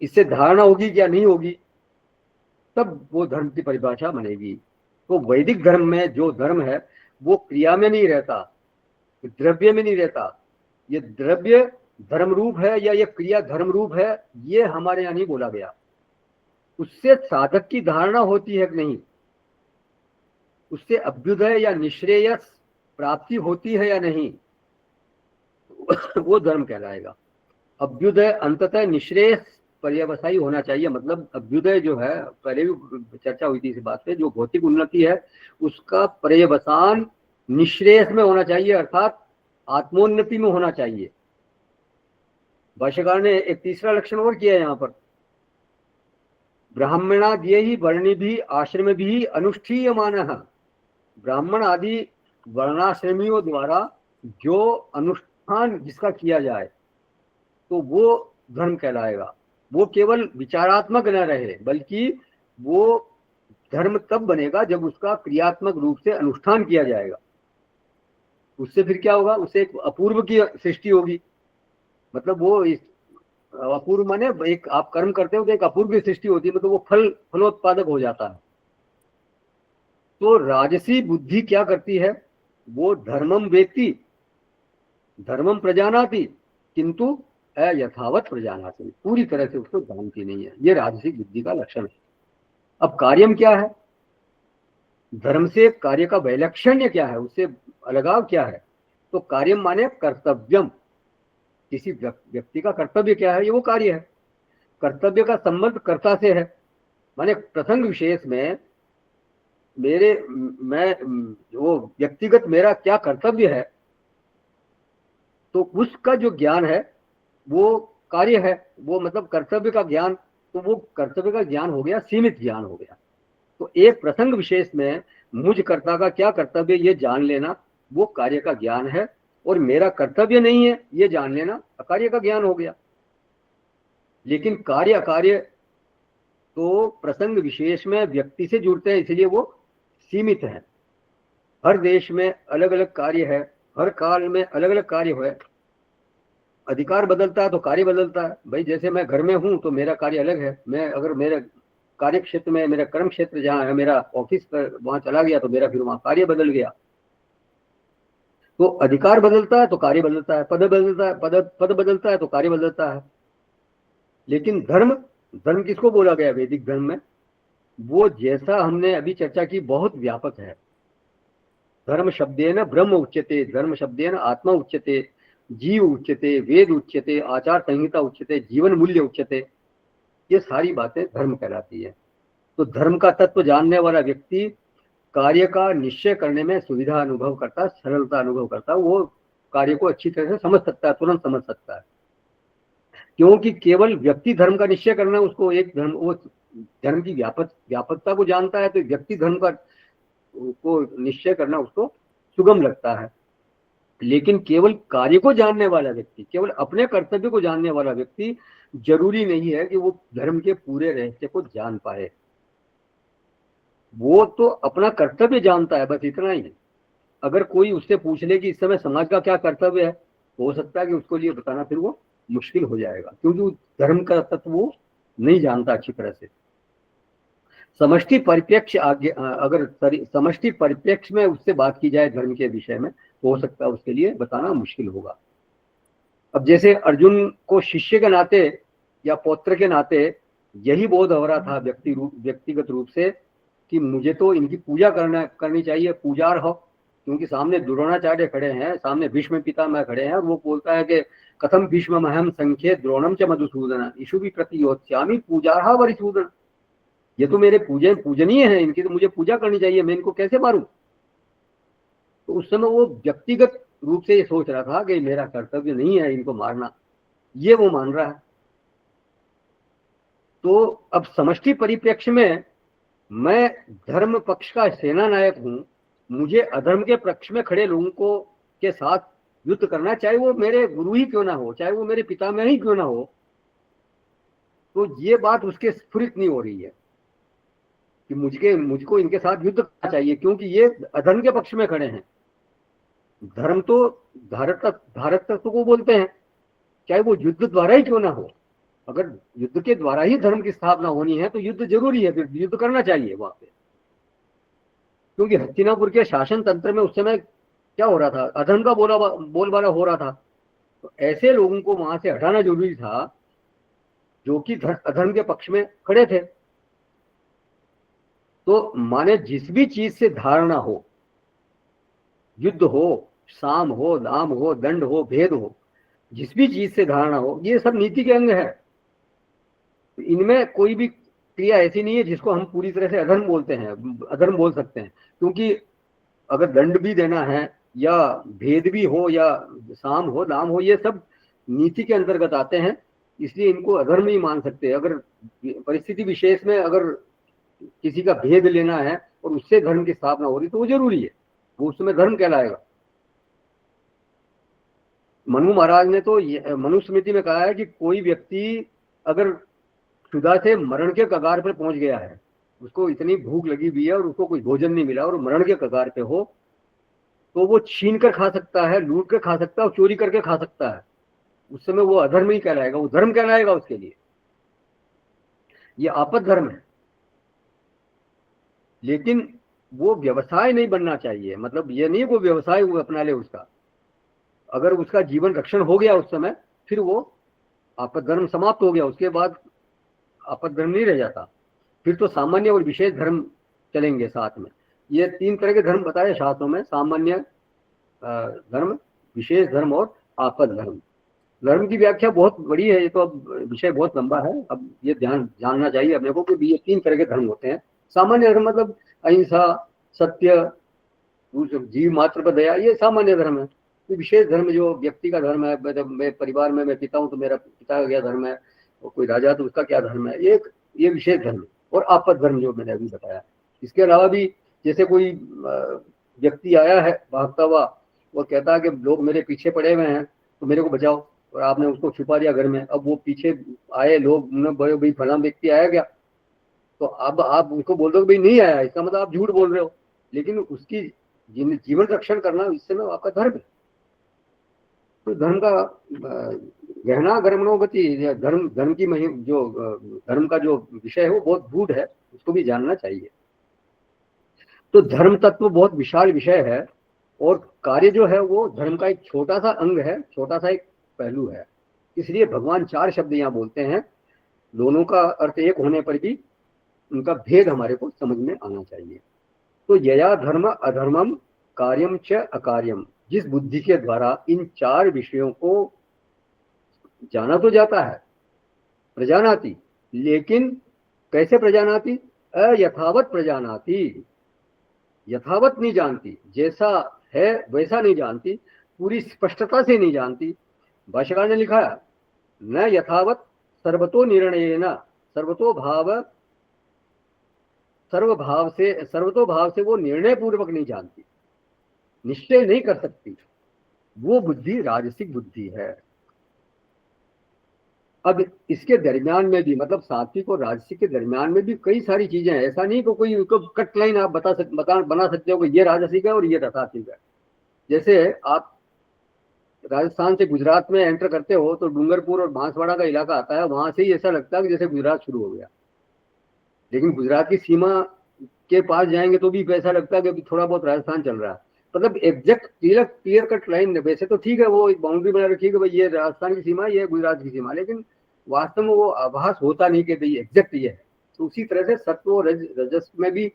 Speaker 1: इससे धारणा होगी क्या नहीं होगी, तब वो धर्म की परिभाषा बनेगी। तो वैदिक धर्म में जो धर्म है वो क्रिया में नहीं रहता, द्रव्य में नहीं रहता। ये द्रव्य धर्म रूप है या ये क्रिया धर्म रूप है, ये हमारे यहाँ नहीं बोला गया। उससे साधक की धारणा होती है कि नहीं, उससे अभ्युदय या निश्रेयस प्राप्ति होती है या नहीं, वो धर्म कहलाएगा। अभ्युदय अंततः निश्रेयस पर्यवसायी होना चाहिए। मतलब अभ्युदय जो है, पहले भी चर्चा हुई थी इस बात पे, जो भौतिक उन्नति है उसका पर्यवसान निश्रेयस में होना चाहिए, अर्थात आत्मोन्नति में होना चाहिए। भाष्यकार ने एक तीसरा लक्षण और किया है यहाँ पर, ब्राह्मणाद्य ही वर्णी भी आश्रम भी अनुष्ठीयमानः, ब्राह्मण आदि वर्णाश्रमियों द्वारा जो अनुष्ठान जिसका किया जाए तो वो धर्म कहलाएगा। वो केवल विचारात्मक न रहे, बल्कि वो धर्म तब बनेगा जब उसका क्रियात्मक रूप से अनुष्ठान किया जाएगा। उससे फिर क्या होगा, उससे एक अपूर्व की सृष्टि होगी। मतलब वो इस अपूर्व माने एक आप कर्म करते हो तो एक अपूर्व की सृष्टि होती है, मतलब वो फलोत्पादक हो जाता है। तो राजसी बुद्धि क्या करती है, वो धर्मम वेत्ति धर्मम प्रजानाति किंतु अयथावत प्रजानाति, पूरी तरह से उसको जानती नहीं है। ये राजसिक बुद्धि का लक्षण है। अब कार्यम क्या है, धर्म से कार्य का वैलक्षण्य क्या है, उससे अलगाव क्या है। तो कार्यम माने कर्तव्यम, किसी व्यक्ति का कर्तव्य क्या है, ये वो कार्य है। कर्तव्य का संबंध कर्ता से है, माने प्रसंग विशेष में मैं वो व्यक्तिगत मेरा क्या कर्तव्य है, तो उसका जो ज्ञान है वो कार्य है। वो मतलब कर्तव्य का ज्ञान, तो वो कर्तव्य का ज्ञान हो गया, सीमित ज्ञान हो गया। तो एक प्रसंग विशेष में मुझ कर्ता का क्या कर्तव्य ये जान लेना वो कार्य का ज्ञान है, और मेरा कर्तव्य नहीं है ये जान लेना अकार्य का ज्ञान हो गया। लेकिन कार्य अकार्य तो प्रसंग विशेष में व्यक्ति से जुड़ते हैं, इसलिए वो सीमित है। हर देश में अलग अलग कार्य है, हर काल में अलग अलग कार्य है। अधिकार बदलता है तो कार्य बदलता है। भाई जैसे मैं घर में हूं तो मेरा कार्य अलग है, मैं अगर मेरे कार्य क्षेत्र में, मेरा कर्म क्षेत्र जहाँ है, मेरा ऑफिस पर वहां चला गया तो मेरा फिर वहां कार्य बदल गया। तो अधिकार बदलता है तो कार्य बदलता है, पद बदलता है, पद बदलता है तो कार्य बदलता है। लेकिन धर्म, धर्म किसको बोला गया वैदिक धर्म में, वो जैसा हमने अभी चर्चा की बहुत व्यापक है। धर्म शब्देन ब्रह्म उच्यते, धर्म शब्देन आत्मा उच्यते, जीव उच्यते, वेद उच्यते, आचार संहिता उच्यते, जीवन मूल्य उच्यते। ये सारी बातें धर्म कहलाती है। तो धर्म का तत्व जानने वाला व्यक्ति कार्य का निश्चय करने में सुविधा अनुभव करता है, सरलता अनुभव करता है। वो कार्य को अच्छी तरह से समझ सकता है, तुरंत समझ सकता है। क्योंकि केवल व्यक्ति धर्म का निश्चय करना, उसको एक धर्म, वो धर्म की व्यापकता को जानता है, तो व्यक्ति धर्म का को निश्चय करना उसको सुगम लगता है। लेकिन केवल कार्य को जानने वाला व्यक्ति, केवल अपने कर्तव्य को जानने वाला व्यक्ति जरूरी नहीं है कि वो धर्म के पूरे रहस्य को जान पाए। वो तो अपना कर्तव्य जानता है, बस इतना ही है। अगर कोई उससे पूछ ले कि इस समय समाज का क्या कर्तव्य है, तो हो सकता है कि उसको लिए बताना फिर वो मुश्किल हो जाएगा, क्योंकि वो धर्म का तत्व वो नहीं जानता अच्छी तरह से। समष्टि परिप्रेक्ष्य आगे, अगर समष्टि परिप्रेक्ष्य में उससे बात की जाए धर्म के विषय में, तो हो सकता है उसके लिए बताना मुश्किल होगा। अब जैसे अर्जुन को शिष्य के नाते या पौत्र के नाते यही बोध हो रहा था व्यक्तिगत रूप से कि मुझे तो इनकी पूजा करनी चाहिए, पूजार हो, क्योंकि सामने द्रोणाचार्य खड़े हैं, सामने भीष्म पितामह खड़े हैं, और वो बोलता है कि कथम भीष्ममहं संख्ये द्रोणम च मधुसूदन इषु भी प्रतियोत्स्यामि पूजार्हा वरिसूदन। ये तो मेरे पूजनीय है, इनकी तो मुझे पूजा करनी चाहिए, मैं इनको कैसे मारूं। तो उस समय वो व्यक्तिगत रूप से ये सोच रहा था कि मेरा कर्तव्य नहीं है इनको मारना, ये वो मान रहा है। तो अब समष्टि परिप्रेक्ष्य में मैं धर्म पक्ष का सेनानायक हूं, मुझे अधर्म के पक्ष में खड़े लोगों को के साथ युद्ध करना, चाहे वो मेरे गुरु ही क्यों ना हो, चाहे वो मेरे पितामह ही क्यों ना हो। तो ये बात उसके स्फुरित नहीं हो रही है कि मुझको इनके साथ युद्ध करना चाहिए, क्योंकि ये अधर्म के पक्ष में खड़े हैं। धर्म तो धारक तत्व को बोलते हैं, चाहे वो युद्ध द्वारा ही क्यों ना हो। अगर युद्ध के द्वारा ही धर्म की स्थापना होनी है तो युद्ध जरूरी है, फिर युद्ध करना चाहिए वहां पे। क्योंकि हस्तिनापुर के शासन तंत्र में उस समय क्या हो रहा था, अधर्म का बोलबाला हो रहा था। तो ऐसे लोगों को वहां से हटाना जरूरी था जो कि अधर्म के पक्ष में खड़े थे। तो माने जिस भी चीज से धारणा हो, युद्ध हो, साम हो, दाम हो, दंड हो, भेद हो, जिस भी चीज से धारणा हो, ये सब नीति के अंग है। इनमें कोई भी क्रिया ऐसी नहीं है जिसको हम पूरी तरह से अधर्म बोलते हैं, अधर्म बोल सकते हैं। क्योंकि अगर दंड भी देना है या भेद भी हो या साम हो, दाम हो, ये सब नीति के अंतर्गत आते हैं। इसलिए इनको अधर्म ही मान सकते हैं। अगर परिस्थिति विशेष में अगर किसी का भेद लेना है और उससे धर्म की स्थापना हो रही तो वो जरूरी है, वो उस समय धर्म कहलाएगा। मनु महाराज ने तो मनुस्मृति में कहा है कि कोई व्यक्ति अगर क्षुधा से मरण के कगार पर पहुंच गया है, उसको इतनी भूख लगी हुई है और उसको कोई भोजन नहीं मिला और मरण के कगार पे हो, तो वो छीन कर खा सकता है, लूट कर खा सकता है और चोरी करके खा सकता है। उस समय वो अधर्म ही कहलाएगा, वो धर्म कहलाएगा उसके लिए। ये आपद धर्म है। लेकिन वो व्यवसाय नहीं बनना चाहिए, मतलब ये नहीं वो व्यवसाय वो अपना ले उसका। अगर उसका जीवन रक्षण हो गया उस समय, फिर वो आपद धर्म समाप्त हो गया, उसके बाद आपद धर्म नहीं रह जाता। फिर तो सामान्य और विशेष धर्म चलेंगे साथ में। ये 3 तरह के धर्म बताए शास्त्रों में, सामान्य धर्म, विशेष धर्म और आपद धर्म। धर्म की व्याख्या बहुत बड़ी है, ये तो अब विषय बहुत लंबा है। अब ये ध्यान जानना चाहिए अपने को कि ये 3 तरह के धर्म होते हैं। सामान्य धर्म मतलब अहिंसा, सत्य, जीव मात्र पर दया, ये सामान्य धर्म है। तो विशेष धर्म जो व्यक्ति का धर्म है, मैं परिवार में मैं पिता हूँ तो मेरा पिता का क्या धर्म है, और कोई राजा तो उसका क्या धर्म है, ये विशेष धर्म है। और आपद धर्म जो मैंने अभी बताया। इसके अलावा भी जैसे कोई व्यक्ति आया है भागता हुआ, वो कहता है कि लोग मेरे पीछे पड़े हुए हैं तो मेरे को बचाओ, और आपने उसको छुपा दिया घर में। अब वो पीछे आए लोग, बड़े भाई फला व्यक्ति आया क्या, तो अब आप उसको बोल दो भाई नहीं आया, इसका मतलब आप झूठ बोल रहे हो। लेकिन उसकी जीवन रक्षण करना इस समय आपका धर्म है। तो धर्म का गहना गर्मणोगति, धर्म की जो धर्म का जो विषय है वो बहुत गूढ़ है, उसको भी जानना चाहिए। तो धर्म तत्व बहुत विशाल विषय है, और कार्य जो है वो धर्म का एक छोटा सा अंग है, छोटा सा एक पहलू है। इसलिए भगवान 4 शब्द यहाँ बोलते हैं, दोनों का अर्थ एक होने पर भी उनका भेद हमारे को समझ में आना चाहिए। तो यया धर्म अधर्मम कार्यम च अकार्यम, जिस बुद्धि के द्वारा इन 4 विषयों को जाना तो जाता है, प्रजानाति, लेकिन कैसे प्रजानाति, अयथावत प्रजानाति, यथावत नहीं जानती, जैसा है वैसा नहीं जानती, पूरी स्पष्टता से नहीं जानती। भाष्यकार ने लिखा है, न यथावत सर्वतो निर्णयेन, सर्वतो भाव से वो निर्णय पूर्वक नहीं जानती, निश्चय नहीं कर सकती, वो बुद्धि राजसिक बुद्धि है। अब इसके दरमियान में भी, मतलब सात्विक और राजसिक के दरमियान में भी कई सारी चीजें हैं। ऐसा नहीं कि कोई उसको कट लाइन आप बना सकते हो कि ये राजसिक है और ये सात्विक है। जैसे आप राजस्थान से गुजरात में एंटर करते हो तो डूंगरपुर और बांसवाड़ा का इलाका आता है, वहां से ही ऐसा लगता है कि जैसे गुजरात शुरू हो गया। लेकिन गुजरात की सीमा के पास जाएंगे तो भी ऐसा लगता है कि थोड़ा बहुत राजस्थान चल रहा है। मतलब एग्जैक्ट क्लियर कट लाइन, वैसे तो ठीक है वो एक बाउंड्री बना रखी है कि भाई ये राजस्थान की सीमा, ये गुजरात की सीमा, लेकिन वास्तव में वो आभास होता नहीं कि भाई एग्जैक्ट ये है। तो उसी तरह से सत्व और रजस में भी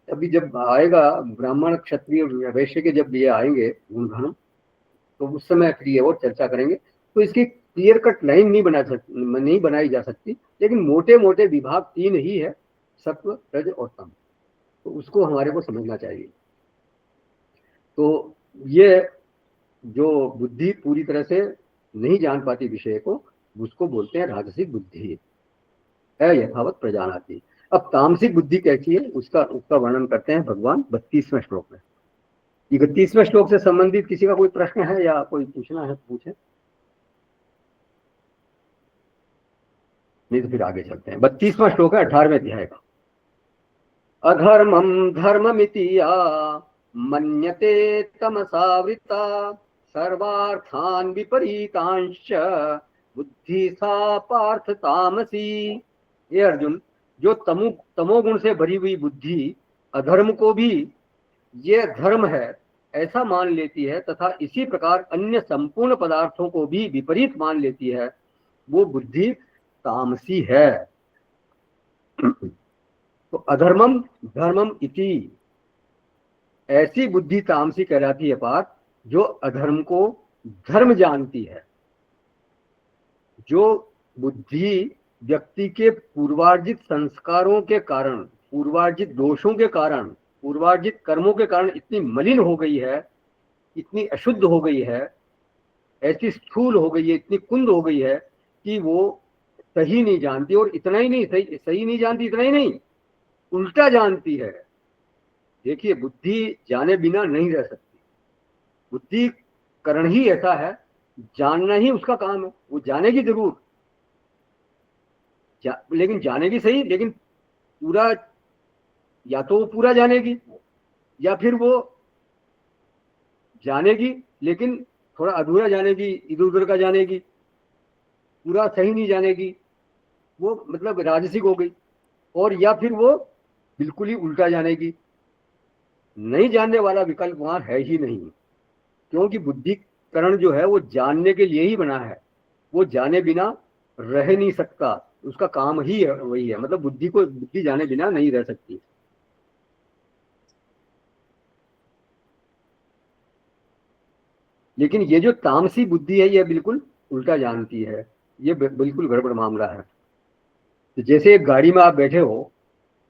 Speaker 1: अभी जब आएगा ब्राह्मण क्षत्रिय वैश्य के, जब ये आएंगे गुणधर्म, तो उस समय फिर ये और चर्चा करेंगे। तो इसकी क्लियर कट लाइन नहीं बनाई जा सकती, लेकिन मोटे मोटे विभाग 3 ही है, सत्व, रज और तम। तो उसको हमारे को समझना चाहिए। तो ये जो बुद्धि पूरी तरह से नहीं जान पाती विषय को, उसको बोलते हैं राजसिक बुद्धि, यथावत प्रजानाति। अब तामसिक बुद्धि कैसी है उसका वर्णन करते हैं भगवान 32वें श्लोक में। 31वें श्लोक से संबंधित किसी का कोई प्रश्न है या कोई पूछना है पूछे, नहीं तो फिर आगे चलते हैं। 32वां श्लोक है 18वें अध्याय का। अधर्मम धर्ममिति या मन्यते तमसावृता, सर्वार्थान विपरीतांश बुद्धि सा पार्थ तामसी। ये अर्जुन, जो तमोगुण से भरी हुई बुद्धि अधर्म को भी ये धर्म है ऐसा मान लेती है, तथा इसी प्रकार अन्य संपूर्ण पदार्थों को भी विपरीत मान लेती है, वो बुद्धि तामसी है। तो अधर्मम धर्मम इति, ऐसी बुद्धि तामसी कहलाती है पार्थ, जो अधर्म को धर्म जानती है। जो बुद्धि व्यक्ति के पूर्वार्जित संस्कारों के कारण, पूर्वार्जित दोषों के कारण, पूर्वार्जित कर्मों के कारण इतनी मलिन हो गई है, इतनी अशुद्ध हो गई है, ऐसी स्थूल हो गई है, इतनी कुंद हो गई है कि वो सही नहीं जानती, और इतना ही नहीं, सही सही नहीं जानती इतना ही नहीं, उल्टा जानती है। देखिए, बुद्धि जाने बिना नहीं रह सकती। बुद्धि करण ही ऐसा है, जानना ही उसका काम है। वो जानेगी जरूर, लेकिन जानेगी सही, लेकिन पूरा, या तो वो पूरा जानेगी, या फिर वो जानेगी लेकिन थोड़ा अधूरा जानेगी, इधर उधर का जानेगी, पूरा सही नहीं जानेगी, वो मतलब राजसिक हो गई। और या फिर वो बिल्कुल ही उल्टा जानेगी। नहीं जानने वाला विकल्प वहां है ही नहीं, क्योंकि बुद्धिकरण जो है वो जानने के लिए ही बना है। वो जाने बिना रह नहीं सकता, उसका काम ही है, वही है। मतलब बुद्धि जाने बिना नहीं रह सकती। लेकिन ये जो तामसी बुद्धि है, ये बिल्कुल उल्टा जानती है। ये बिल्कुल गड़बड़ मामला है। तो जैसे एक गाड़ी में आप बैठे हो,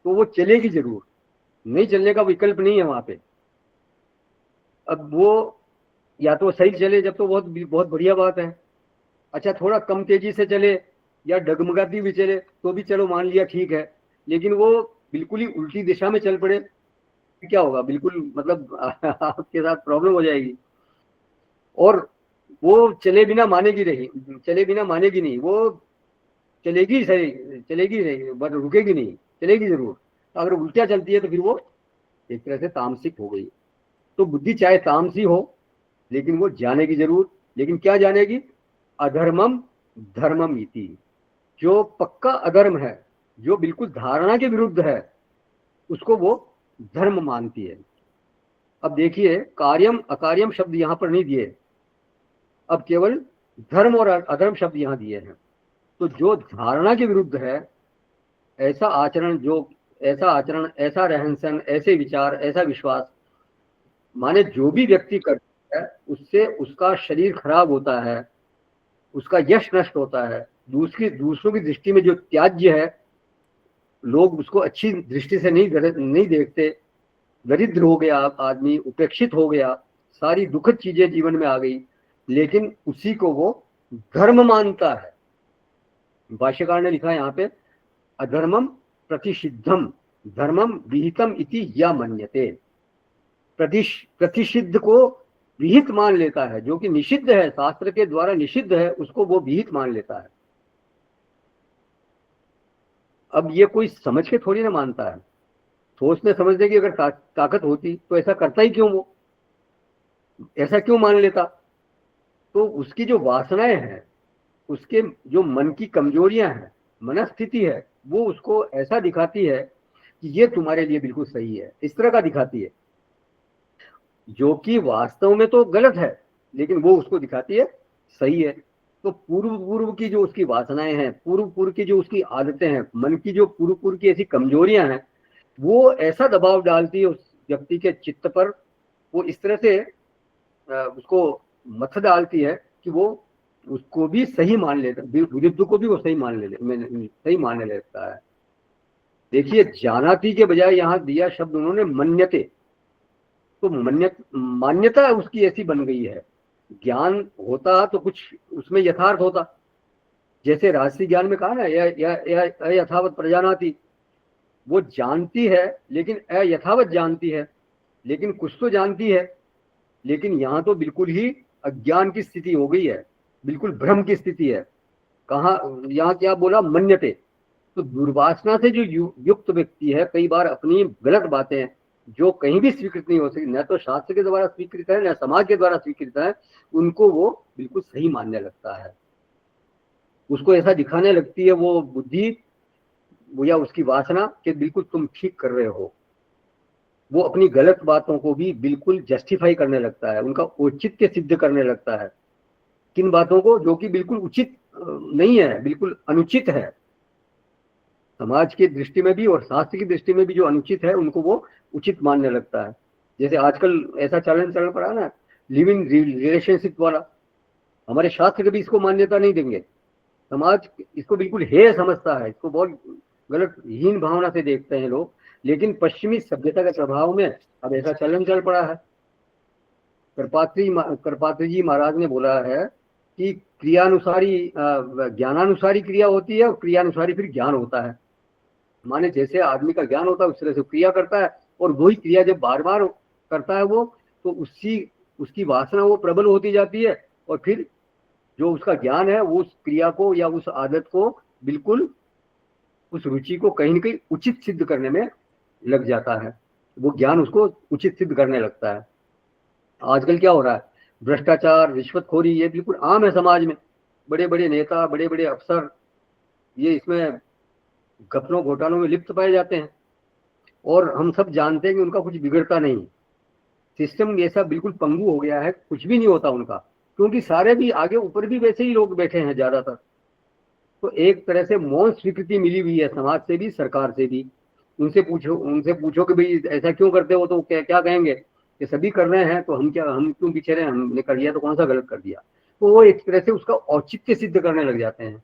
Speaker 1: तो वो चलेगी जरूर, नहीं चलने का विकल्प नहीं है वहां पे। अब वो या तो सही चले, जब तो बहुत बहुत बढ़िया बात है। अच्छा, थोड़ा कम तेजी से चले या डगमगाती भी चले तो भी चलो मान लिया, ठीक है। लेकिन वो बिल्कुल ही उल्टी दिशा में चल पड़े, क्या होगा? बिल्कुल मतलब आपके साथ प्रॉब्लम हो जाएगी। और वो चले बिना मानेगी नहीं, वो चलेगी सही, चलेगी सही, बट रुकेगी नहीं, चलेगी जरूर। अगर उल्टा चलती है तो फिर वो एक तरह से तामसिक हो गई। तो बुद्धि चाहे तामसी हो, लेकिन वो जानेगी जरूर। लेकिन क्या जानेगी? अधर्मम धर्मम इति। जो पक्का अधर्म है, जो बिल्कुल धारणा के विरुद्ध है, उसको वो धर्म मानती है। अब देखिए, कार्यम अकार्यम शब्द यहां पर नहीं दिए, अब केवल धर्म और अधर्म शब्द यहां दिए हैं। तो जो धारणा के विरुद्ध है, ऐसा आचरण, ऐसा रहन सहन, ऐसे विचार, ऐसा विश्वास, माने जो भी व्यक्ति करता है, उससे उसका शरीर खराब होता है, उसका यश नष्ट होता है। दूसरों की दृष्टि में जो त्याज्य है, लोग उसको अच्छी दृष्टि से नहीं देखते। दरिद्र हो गया आदमी, उपेक्षित हो गया, सारी दुखद चीजें जीवन में आ गई, लेकिन उसी को वो धर्म मानता है। भाष्यकार ने लिखा है यहाँ पे, अधर्मम प्रतिषिद्धम धर्मम विहितम इति या मन्यते। प्रतिषिद्ध को विहित मान लेता है, जो कि निषिद्ध है, शास्त्र के द्वारा निषिद्ध है, उसको वो विहित मान लेता है। अब ये कोई समझ के थोड़ी ना मानता है। सोचने समझने की अगर ताकत होती तो ऐसा करता ही क्यों? वो ऐसा क्यों मान लेता? तो उसकी जो वासनाएं हैं, उसके जो मन की कमजोरियां हैं, मनस्थिति है, वो उसको ऐसा दिखाती है कि ये तुम्हारे लिए बिल्कुल सही है, इस तरह का दिखाती है, जो कि वास्तव में तो गलत है, लेकिन वो उसको दिखाती है सही है। तो पूर्व पूर्व की जो उसकी वासनाएं हैं, पूर्व पूर्व की जो उसकी आदतें हैं, मन की जो पूर्व पूर्व की ऐसी कमजोरियां हैं, वो ऐसा दबाव डालती है उस व्यक्ति के चित्त पर, वो इस तरह से उसको मथ डालती है कि वो उसको भी सही मान लेता, विरुद्ध को भी वो सही मानने लगता है। देखिए, जानाती के बजाय यहाँ दिया शब्द उन्होंने मन्यते। तो मान्यता उसकी ऐसी बन गई है। ज्ञान होता तो कुछ उसमें यथार्थ होता। जैसे राजसी ज्ञान में कहा ना, यथावत प्रजानाति। वो जानती है लेकिन अयथावत जानती है, लेकिन कुछ तो जानती है। लेकिन यहाँ तो बिल्कुल ही अज्ञान की स्थिति हो गई है, बिल्कुल भ्रम की स्थिति है। कहा यहाँ क्या बोला? मन्यते। तो दुर्वासना से जो युक्त व्यक्ति है, कई बार अपनी गलत बातें जो कहीं भी स्वीकृत नहीं हो सकती, न तो शास्त्र के द्वारा स्वीकृत है, न समाज के द्वारा स्वीकृत है, उनको वो बिल्कुल सही मानने लगता है। उसको ऐसा दिखाने लगती है वो बुद्धि, वो या उसकी वासना, कि बिल्कुल तुम ठीक कर रहे हो। वो अपनी गलत बातों को भी बिल्कुल जस्टिफाई करने लगता है, उनका औचित्य सिद्ध करने लगता है। किन बातों को? जो कि बिल्कुल उचित नहीं है, बिल्कुल अनुचित है, समाज की दृष्टि में भी और शास्त्र की दृष्टि में भी जो अनुचित है, उनको वो उचित मानने लगता है। जैसे आजकल ऐसा चलन पड़ा ना, लिव इन रिलेशनशिप वाला। हमारे शास्त्र कभी इसको मान्यता नहीं देंगे। समाज इसको बिल्कुल हेय समझता है, इसको बहुत गलत हीन भावना से देखते हैं लोग। लेकिन पश्चिमी सभ्यता के प्रभाव में अब ऐसा चलन चल पड़ा है। करपात्री जी महाराज ने बोला है कि क्रियानुसारी ज्ञानानुसारी क्रिया होती है और क्रियानुसारी फिर ज्ञान होता है। माने जैसे आदमी का ज्ञान होता है उस तरह से क्रिया करता है, और वही क्रिया जब बार बार करता है वो, तो उसकी वासना वो प्रबल होती जाती है, और फिर जो उसका ज्ञान है वो उस क्रिया को या उस आदत को बिल्कुल उस रुचि को कहीं ना कहीं उचित सिद्ध करने में लग जाता है। वो ज्ञान उसको उचित सिद्ध करने लगता है। आजकल क्या हो रहा है, भ्रष्टाचार, रिश्वतखोरी, ये बिल्कुल आम है समाज में। बड़े बड़े नेता, बड़े बड़े अफसर ये इसमें घपलों घोटालों में लिप्त पाए जाते हैं, और हम सब जानते हैं कि उनका कुछ बिगड़ता नहीं। सिस्टम ऐसा बिल्कुल पंगु हो गया है, कुछ भी नहीं होता उनका, क्योंकि सारे भी आगे ऊपर भी वैसे ही लोग बैठे हैं ज्यादातर। तो एक तरह से मौन स्वीकृति मिली हुई है समाज से भी, सरकार से भी। उनसे पूछो कि भाई ऐसा क्यों करते हो, तो क्या क्या कहेंगे कि सभी कर रहे हैं तो हम क्यों पीछे रहे, हमने कर दिया तो कौन सा गलत कर दिया। तो वो एक तरह से उसका औचित्य सिद्ध करने लग जाते हैं।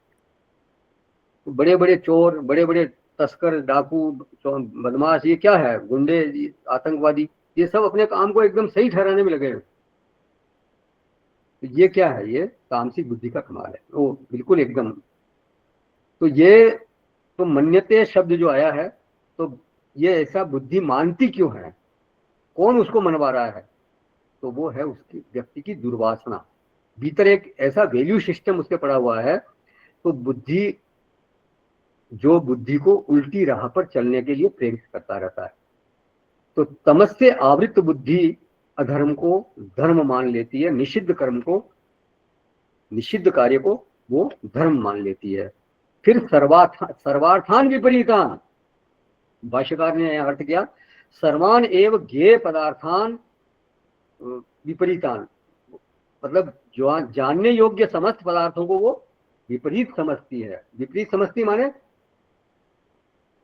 Speaker 1: तो बड़े बड़े चोर, बड़े बड़े तस्कर, डाकू, बदमाश, ये क्या है, गुंडे, आतंकवादी, ये सब अपने काम को एकदम सही ठहराने में लगे हैं। तो ये क्या है, ये तामसिक बुद्धि का कमाल है वो, बिल्कुल एकदम। तो ये तो मन्यते शब्द जो आया है, तो ये ऐसा बुद्धि मानती क्यों है, कौन उसको मनवा रहा है, तो वो है उसकी व्यक्ति की दुर्वासना। भीतर एक ऐसा वैल्यू सिस्टम उसके पड़ा हुआ है। तो बुद्धि, जो बुद्धि को उल्टी राह पर चलने के लिए प्रेरित करता रहता है। तो तमस से आवृत बुद्धि अधर्म को धर्म मान लेती है, निषिद्ध कर्म को, निषिद्ध कार्य को वो धर्म मान लेती है। फिर सर्वार्थान विपरीतान, भाष्यकार ने अर्थ किया, सर्वान एव ज्ञेय पदार्थान विपरीतान, मतलब जो जानने योग्य समस्त पदार्थों को वो विपरीत समझती है। विपरीत समझती माने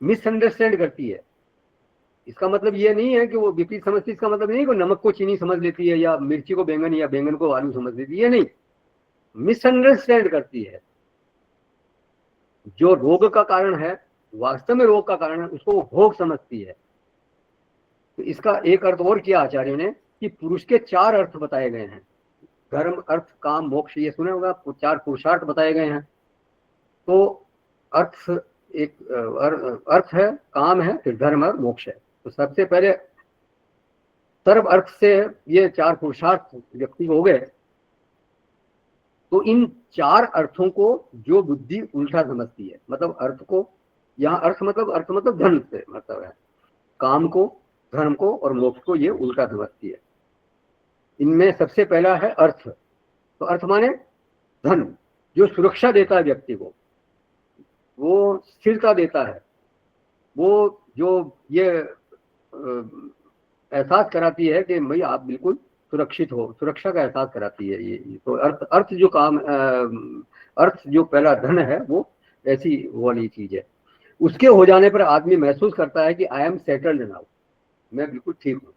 Speaker 1: मिसअंडरस्टैंड करती है। इसका मतलब ये नहीं है कि वो विपरीत समझती, इसका मतलब नहीं कि नमक को चीनी समझ लेती है या मिर्ची को बैंगन या बैंगन को आलू समझ लेती है, ये नहीं, मिसअंडरस्टैंड करती है। जो रोग का कारण है, वास्तव में रोग का कारण है, उसको वो भोग समझती है। तो इसका एक अर्थ और किया आचार्य ने कि पुरुष के 4 अर्थ बताए गए हैं, धर्म, अर्थ, काम, मोक्ष, ये सुने होगा, 4 पुरुषार्थ बताए गए हैं। तो अर्थ एक अर्थ है, काम है, फिर धर्म और मोक्ष है। तो सबसे पहले सर्व अर्थ से ये 4 पुरुषार्थ व्यक्ति हो गए। तो इन 4 अर्थों को जो बुद्धि उल्टा समझती है, मतलब अर्थ को, यहाँ अर्थ मतलब धन से मतलब है, काम को, धर्म को और मोक्ष को ये उल्टा समझती है। इनमें सबसे पहला है अर्थ। तो अर्थ माने धन, जो सुरक्षा देता है व्यक्ति को, वो स्थिरता देता है, वो जो ये एहसास कराती है कि भाई आप बिल्कुल सुरक्षित हो, सुरक्षा का एहसास कराती है ये। तो अर्थ जो काम, अर्थ जो पहला धन है, वो ऐसी वाली चीज है। उसके हो जाने पर आदमी महसूस करता है कि आई एम सेटल्ड नाउ, मैं बिल्कुल ठीक हूँ।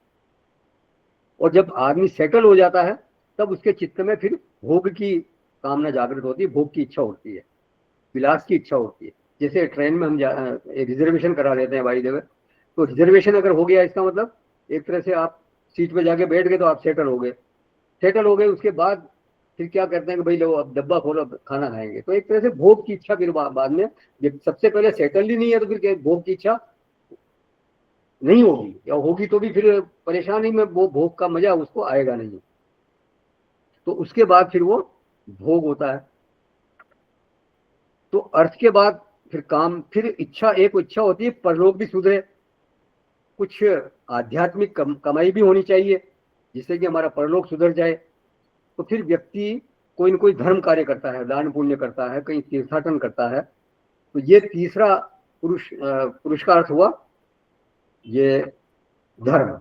Speaker 1: और जब आदमी सेटल हो जाता है तब उसके चित्त में फिर भोग की कामना जागृत होती है, भोग की इच्छा होती है, विलास की इच्छा होती है। जैसे ट्रेन में हम रिजर्वेशन करा लेते हैं भाई देवर, तो रिजर्वेशन अगर हो गया, इसका मतलब एक तरह से आप सीट पे जाके बैठ गए तो आप सेटल हो गए। सेटल हो गए, उसके बाद फिर क्या करते हैं कि भाई लो अब डब्बा खोलो, खाना खाएंगे। तो एक तरह से भोग की इच्छा फिर बाद में, जब सबसे पहले सेटल ही नहीं है तो फिर भोग की इच्छा नहीं होगी, या होगी तो भी फिर परेशानी में, वो भोग का मजा उसको आएगा नहीं। तो उसके बाद फिर वो भोग होता है। तो अर्थ के बाद फिर काम, फिर इच्छा, एक इच्छा होती है परलोक भी सुधरे, कुछ आध्यात्मिक कमाई भी होनी चाहिए जिससे कि हमारा परलोक सुधर जाए। तो फिर व्यक्ति कोई न कोई धर्म कार्य करता है, दान पुण्य करता है, कहीं तीर्थाटन करता है। तो ये तीसरा पुरुष का अर्थ हुआ ये धर्म।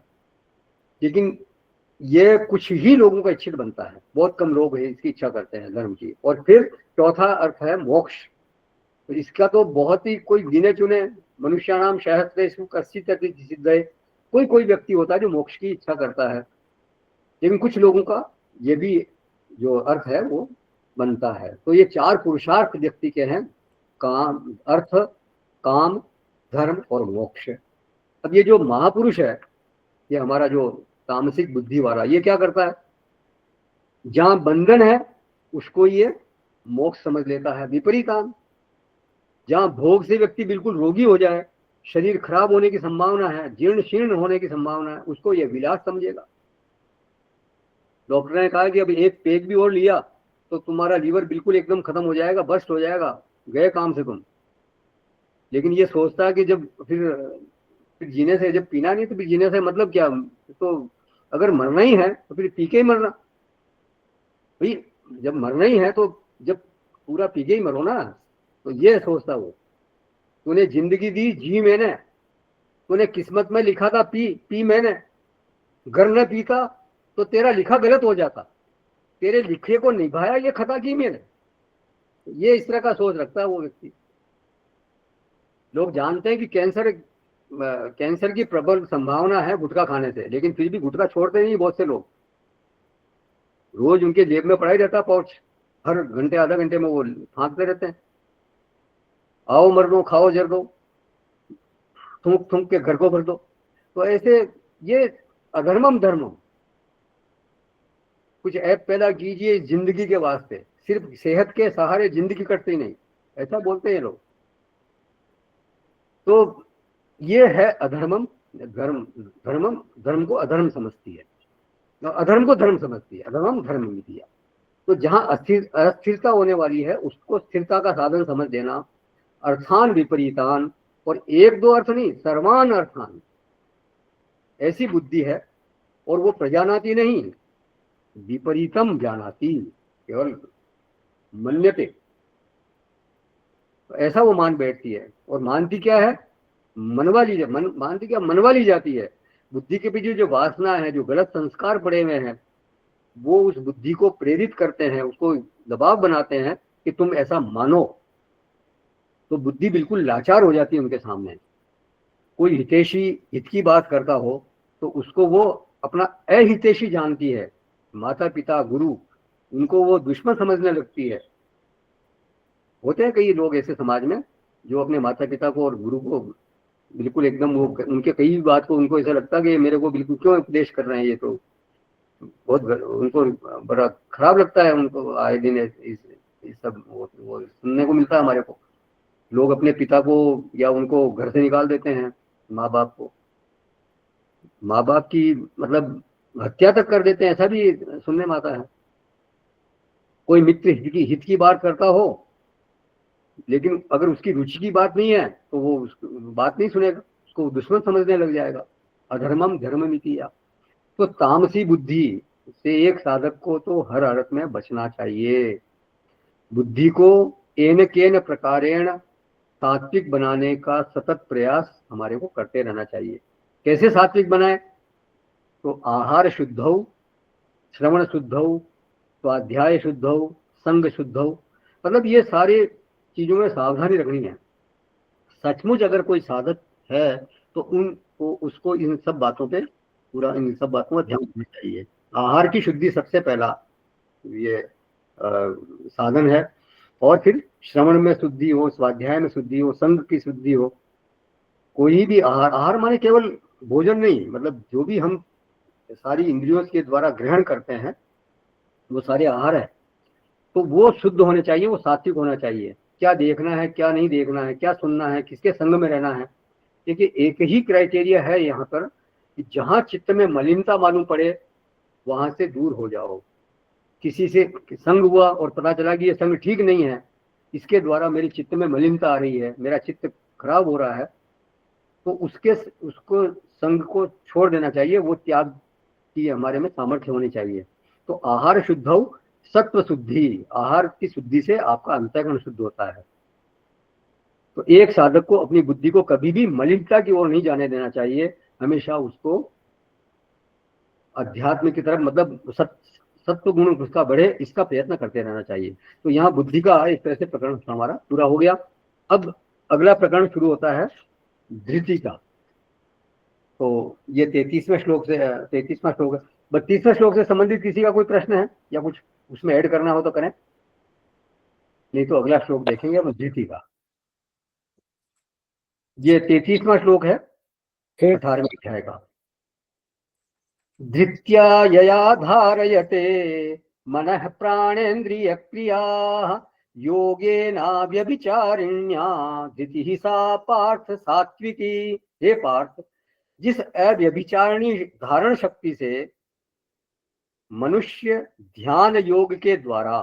Speaker 1: लेकिन ये कुछ ही लोगों का इच्छित बनता है, बहुत कम लोग हैं इसकी इच्छा करते हैं धर्म की। और फिर चौथा अर्थ है मोक्ष। तो इसका तो बहुत ही कोई गिने चुने, मनुष्याणाम सहस्रेषु कश्चित् सिद्धये, कोई व्यक्ति होता है जो मोक्ष की इच्छा करता है। लेकिन कुछ लोगों का ये भी जो अर्थ है वो बनता है। तो ये 4 पुरुषार्थ व्यक्ति के हैं, काम, अर्थ, काम, धर्म और मोक्ष। अब ये जो महापुरुष है, ये हमारा जो तामसिक बुद्धि वाला, ये क्या करता है, जहां बंधन है उसको ये मोक्ष समझ लेता है। विपरीतान, जहां भोग से व्यक्ति बिल्कुल रोगी हो जाए, शरीर खराब होने की संभावना है, जीर्ण शीर्ण होने की संभावना है, उसको यह विलास समझेगा। डॉक्टर ने कहा कि अब एक पेग भी और लिया तो तुम्हारा लीवर बिल्कुल एकदम खत्म हो जाएगा, बस्ट हो जाएगा, गए काम से तुम। लेकिन ये सोचता है कि जब फिर जीने से, जब पीना नहीं तो फिर जीने से मतलब क्या, तो अगर मरना ही है तो फिर पी के ही मरना भाई। जब मरना ही है तो जब पूरा पी के ही मरो ना। तो ये सोचता वो, तूने जिंदगी दी, जी मैंने, तूने किस्मत में लिखा था पी, पी मैंने, घर न पीता तो तेरा लिखा गलत हो जाता, तेरे लिखे को निभाया ये खता की मैंने। ये इस तरह का सोच रखता है वो व्यक्ति। लोग जानते हैं कि कैंसर की प्रबल संभावना है गुटखा खाने से, लेकिन फिर भी गुटखा छोड़ते नहीं बहुत से लोग। रोज उनके जेब में पड़ा ही रहता पाउच, हर घंटे आधा घंटे में वो फांकते रहते हैं। आओ मर दो, खाओ जर दो, थूक थूक के घर को भर दो। तो ऐसे ये अधर्मम धर्मम। कुछ ऐप पैदा कीजिए जिंदगी के वास्ते, सिर्फ सेहत के सहारे जिंदगी कटती नहीं, ऐसा बोलते हैं लोग। तो ये है अधर्मम धर्म। धर्म को अधर्म समझती है, अधर्म को धर्म समझती है। अधर्मम धर्म मितिया। तो जहां अस्थिरता होने वाली है उसको स्थिरता का साधन समझ देना। अर्थान विपरीतान, और एक दो अर्थ नहीं, सर्वान अर्थान, ऐसी बुद्धि है। और वो प्रजानाति नहीं, विपरीतम जानाति, केवल मन्यते, तो ऐसा वो मान बैठती है। और मानती क्या है, मानती क्या, मनवा ली जाती है। बुद्धि के पीछे जो वासना है, जो गलत संस्कार पड़े हुए हैं, वो उस बुद्धि को प्रेरित करते हैं, उसको दबाव बनाते हैं कि तुम ऐसा मानो। तो बुद्धि बिल्कुल लाचार हो जाती है उनके सामने। कोई हितैषी हित की बात करता हो तो उसको वो अपना अहितैषी जानती है। माता पिता गुरु, उनको वो दुश्मन समझने लगती है। होते हैं कई लोग ऐसे समाज में जो अपने माता पिता को और गुरु को बिल्कुल एकदम, वो उनके कई बात को उनको ऐसा लगता है कि मेरे को बिल्कुल क्यों उपदेश कर रहे हैं, ये तो बहुत उनको बड़ा खराब लगता है। उनको आए दिन इस सब वो सुनने को मिलता है हमारे को। लोग अपने पिता को या उनको घर से निकाल देते हैं, माँ बाप को, माँ बाप की मतलब हत्या तक कर देते हैं, ऐसा भी सुनने में आता है। कोई मित्र हित की बात करता हो, लेकिन अगर उसकी रुचि की बात नहीं है तो वो बात नहीं सुनेगा, उसको दुश्मन समझने लग जाएगा। अधर्मम धर्ममितिया। तो तामसी बुद्धि से एक साधक को तो हर हालत में बचना चाहिए। बुद्धि को एन केन प्रकारेण सात्विक बनाने का सतत प्रयास हमारे को करते रहना चाहिए। कैसे सात्विक बनाए, तो आहार शुद्ध हो, श्रवण शुद्ध हो, स्वाध्याय शुद्ध हो, संग शुद्ध हो। मतलब ये सारे चीजों में सावधानी रखनी है। सचमुच अगर कोई साधक है तो उसको इन सब बातों पे पूरा, इन सब बातों का ध्यान रखना चाहिए। आहार की शुद्धि सबसे पहला ये साधन है। और फिर श्रवण में शुद्धि हो, स्वाध्याय में शुद्धि हो, संग की शुद्धि हो। कोई भी आहार, आहार माने केवल भोजन नहीं, मतलब जो भी हम सारी इंद्रियों के द्वारा ग्रहण करते हैं वो सारे आहार है। तो वो शुद्ध होने चाहिए, वो सात्विक होना चाहिए। क्या देखना है, क्या नहीं देखना है, क्या सुनना है, किसके संग में रहना है। देखिए एक ही क्राइटेरिया है यहाँ पर कि जहाँ चित्त में मलिनता मालूम पड़े वहां से दूर हो जाओ। किसी से संग हुआ और पता चला कि ये संग ठीक नहीं है, इसके द्वारा मेरे चित्त में मलिनता आ रही है, मेरा चित्त खराब हो रहा है, तो उसको संग को छोड़ देना चाहिए। वो त्याग की हमारे में सामर्थ्य होनी चाहिए। तो आहार शुद्ध हो, सत्व शुद्धि, आहार की शुद्धि से आपका अंतःकरण शुद्ध होता है। तो एक साधक को अपनी बुद्धि को कभी भी मलिनता की ओर नहीं जाने देना चाहिए, हमेशा उसको अध्यात्म की तरफ, मतलब सत्व गुण उसका बढ़े, इसका प्रयत्न करते रहना चाहिए। तो यहाँ बुद्धि का इस तरह से प्रकरण हमारा पूरा हो गया। अब अगला प्रकरण शुरू होता है धृति का। तो ये 33वें श्लोक से, 33वां श्लोक है। 32वें श्लोक से संबंधित किसी का कोई प्रश्न है या कुछ उसमें ऐड करना हो तो करें, नहीं तो अगला श्लोक देखेंगे हम धृति का। ये 33वां श्लोक है 18वें अध्याय का। धृत्या यया धारयते मनः प्राणेन्द्रिय क्रिया योगेनाव्यभिचारिण्या धृतिः सा पार्थ सात्विकी। हे पार्थ, जिस अव्यभिचारिणी धारण शक्ति से मनुष्य ध्यान योग के द्वारा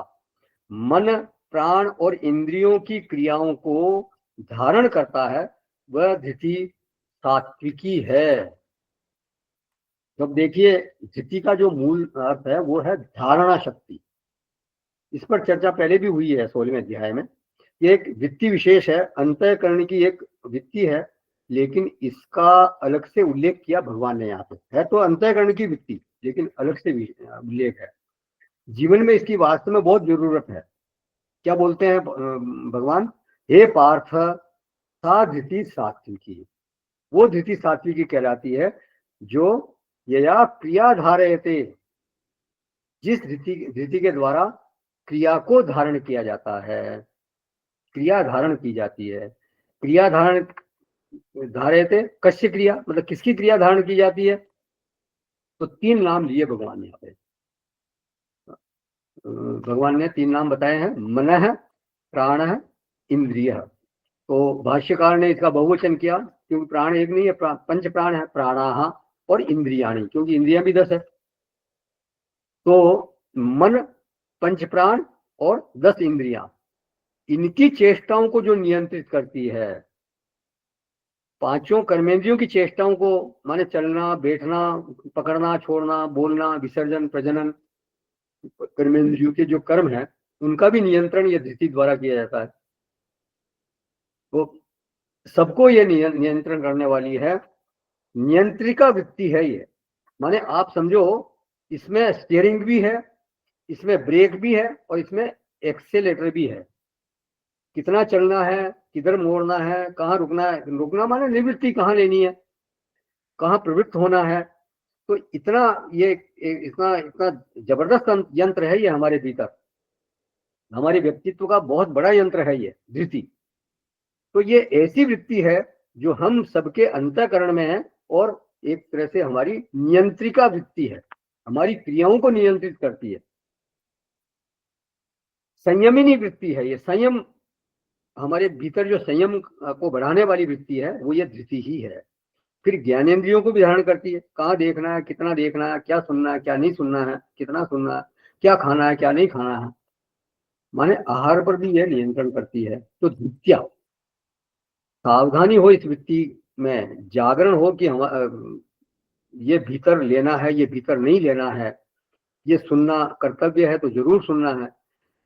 Speaker 1: मन, प्राण और इंद्रियों की क्रियाओं को धारण करता है, वह धृति सात्विकी है। जब देखिए, धृति का जो मूल अर्थ है वो है धारणा शक्ति। इस पर चर्चा पहले भी हुई है 16वें अध्याय में। ये एक वृत्ति विशेष है, अंतःकरण की एक वृत्ति है, लेकिन इसका अलग से उल्लेख किया भगवान ने। यहाँ पे है तो अंतःकरण की वृत्ति, लेकिन अलग से उल्लेख है। जीवन में इसकी वास्तव में बहुत जरूरत है। क्या बोलते हैं भगवान? हे पार्थ, सा धृति सात्विकी। वो धृति सात्विकी कहलाती है जो यया क्रिया धारयते, जिस धृति के द्वारा क्रिया को धारण किया जाता है, क्रिया धारण की जाती है। क्रिया धारण धारयते कस्य क्रिया, मतलब किसकी क्रिया धारण की जाती है? तो 3 नाम लिए भगवान ने। यहाँ पे भगवान ने 3 नाम बताए हैं, मनः, प्राणः, इंद्रियः। तो भाष्यकार ने इसका बहुवचन किया, क्योंकि प्राण एक नहीं है, 5 प्राण है, प्राणाः और इंद्रियाणि, क्योंकि इंद्रियां भी 10 है। तो मन, 5 प्राण और 10 इंद्रियां, इनकी चेष्टाओं को जो नियंत्रित करती है, 5 कर्मेंद्रियों की चेष्टाओं को, माने चलना, बैठना, पकड़ना, छोड़ना, बोलना, विसर्जन, प्रजनन, कर्मेंद्रियों के जो कर्म है उनका भी नियंत्रण ये धृति द्वारा किया जाता है। तो सबको ये नियंत्रण करने वाली है, नियंत्रिका वृत्ति है ये। माने आप समझो, इसमें स्टीयरिंग भी है, इसमें ब्रेक भी है और इसमें एक्सेलेटर भी है। कितना चलना है, किधर मोड़ना है, कहाँ रुकना है, रुकना माने निवृत्ति कहाँ लेनी है, कहाँ प्रवृत्त होना है। तो इतना ये इतना जबरदस्त यंत्र है ये हमारे भीतर, हमारे व्यक्तित्व का बहुत बड़ा यंत्र है ये धृति। तो ये ऐसी वृत्ति है जो हम सबके अंतःकरण में है और एक तरह से हमारी नियंत्रिका वृत्ति है, हमारी क्रियाओं को नियंत्रित करती है। संयमिनी वृत्ति है ये। संयम, हमारे भीतर जो संयम को बढ़ाने वाली वृत्ति है वो ये धृति ही है। फिर ज्ञानेंद्रियों को भी धारण करती है, कहाँ देखना है, कितना देखना है, क्या सुनना है, क्या नहीं सुनना है, कितना सुनना है, क्या खाना है, क्या नहीं खाना है, माने आहार पर भी यह नियंत्रण करती है। तो धृत्या, सावधानी हो इस वृत्ति में, जागरण हो कि हम ये भीतर लेना है, ये भीतर नहीं लेना है, ये सुनना कर्तव्य है तो जरूर सुनना है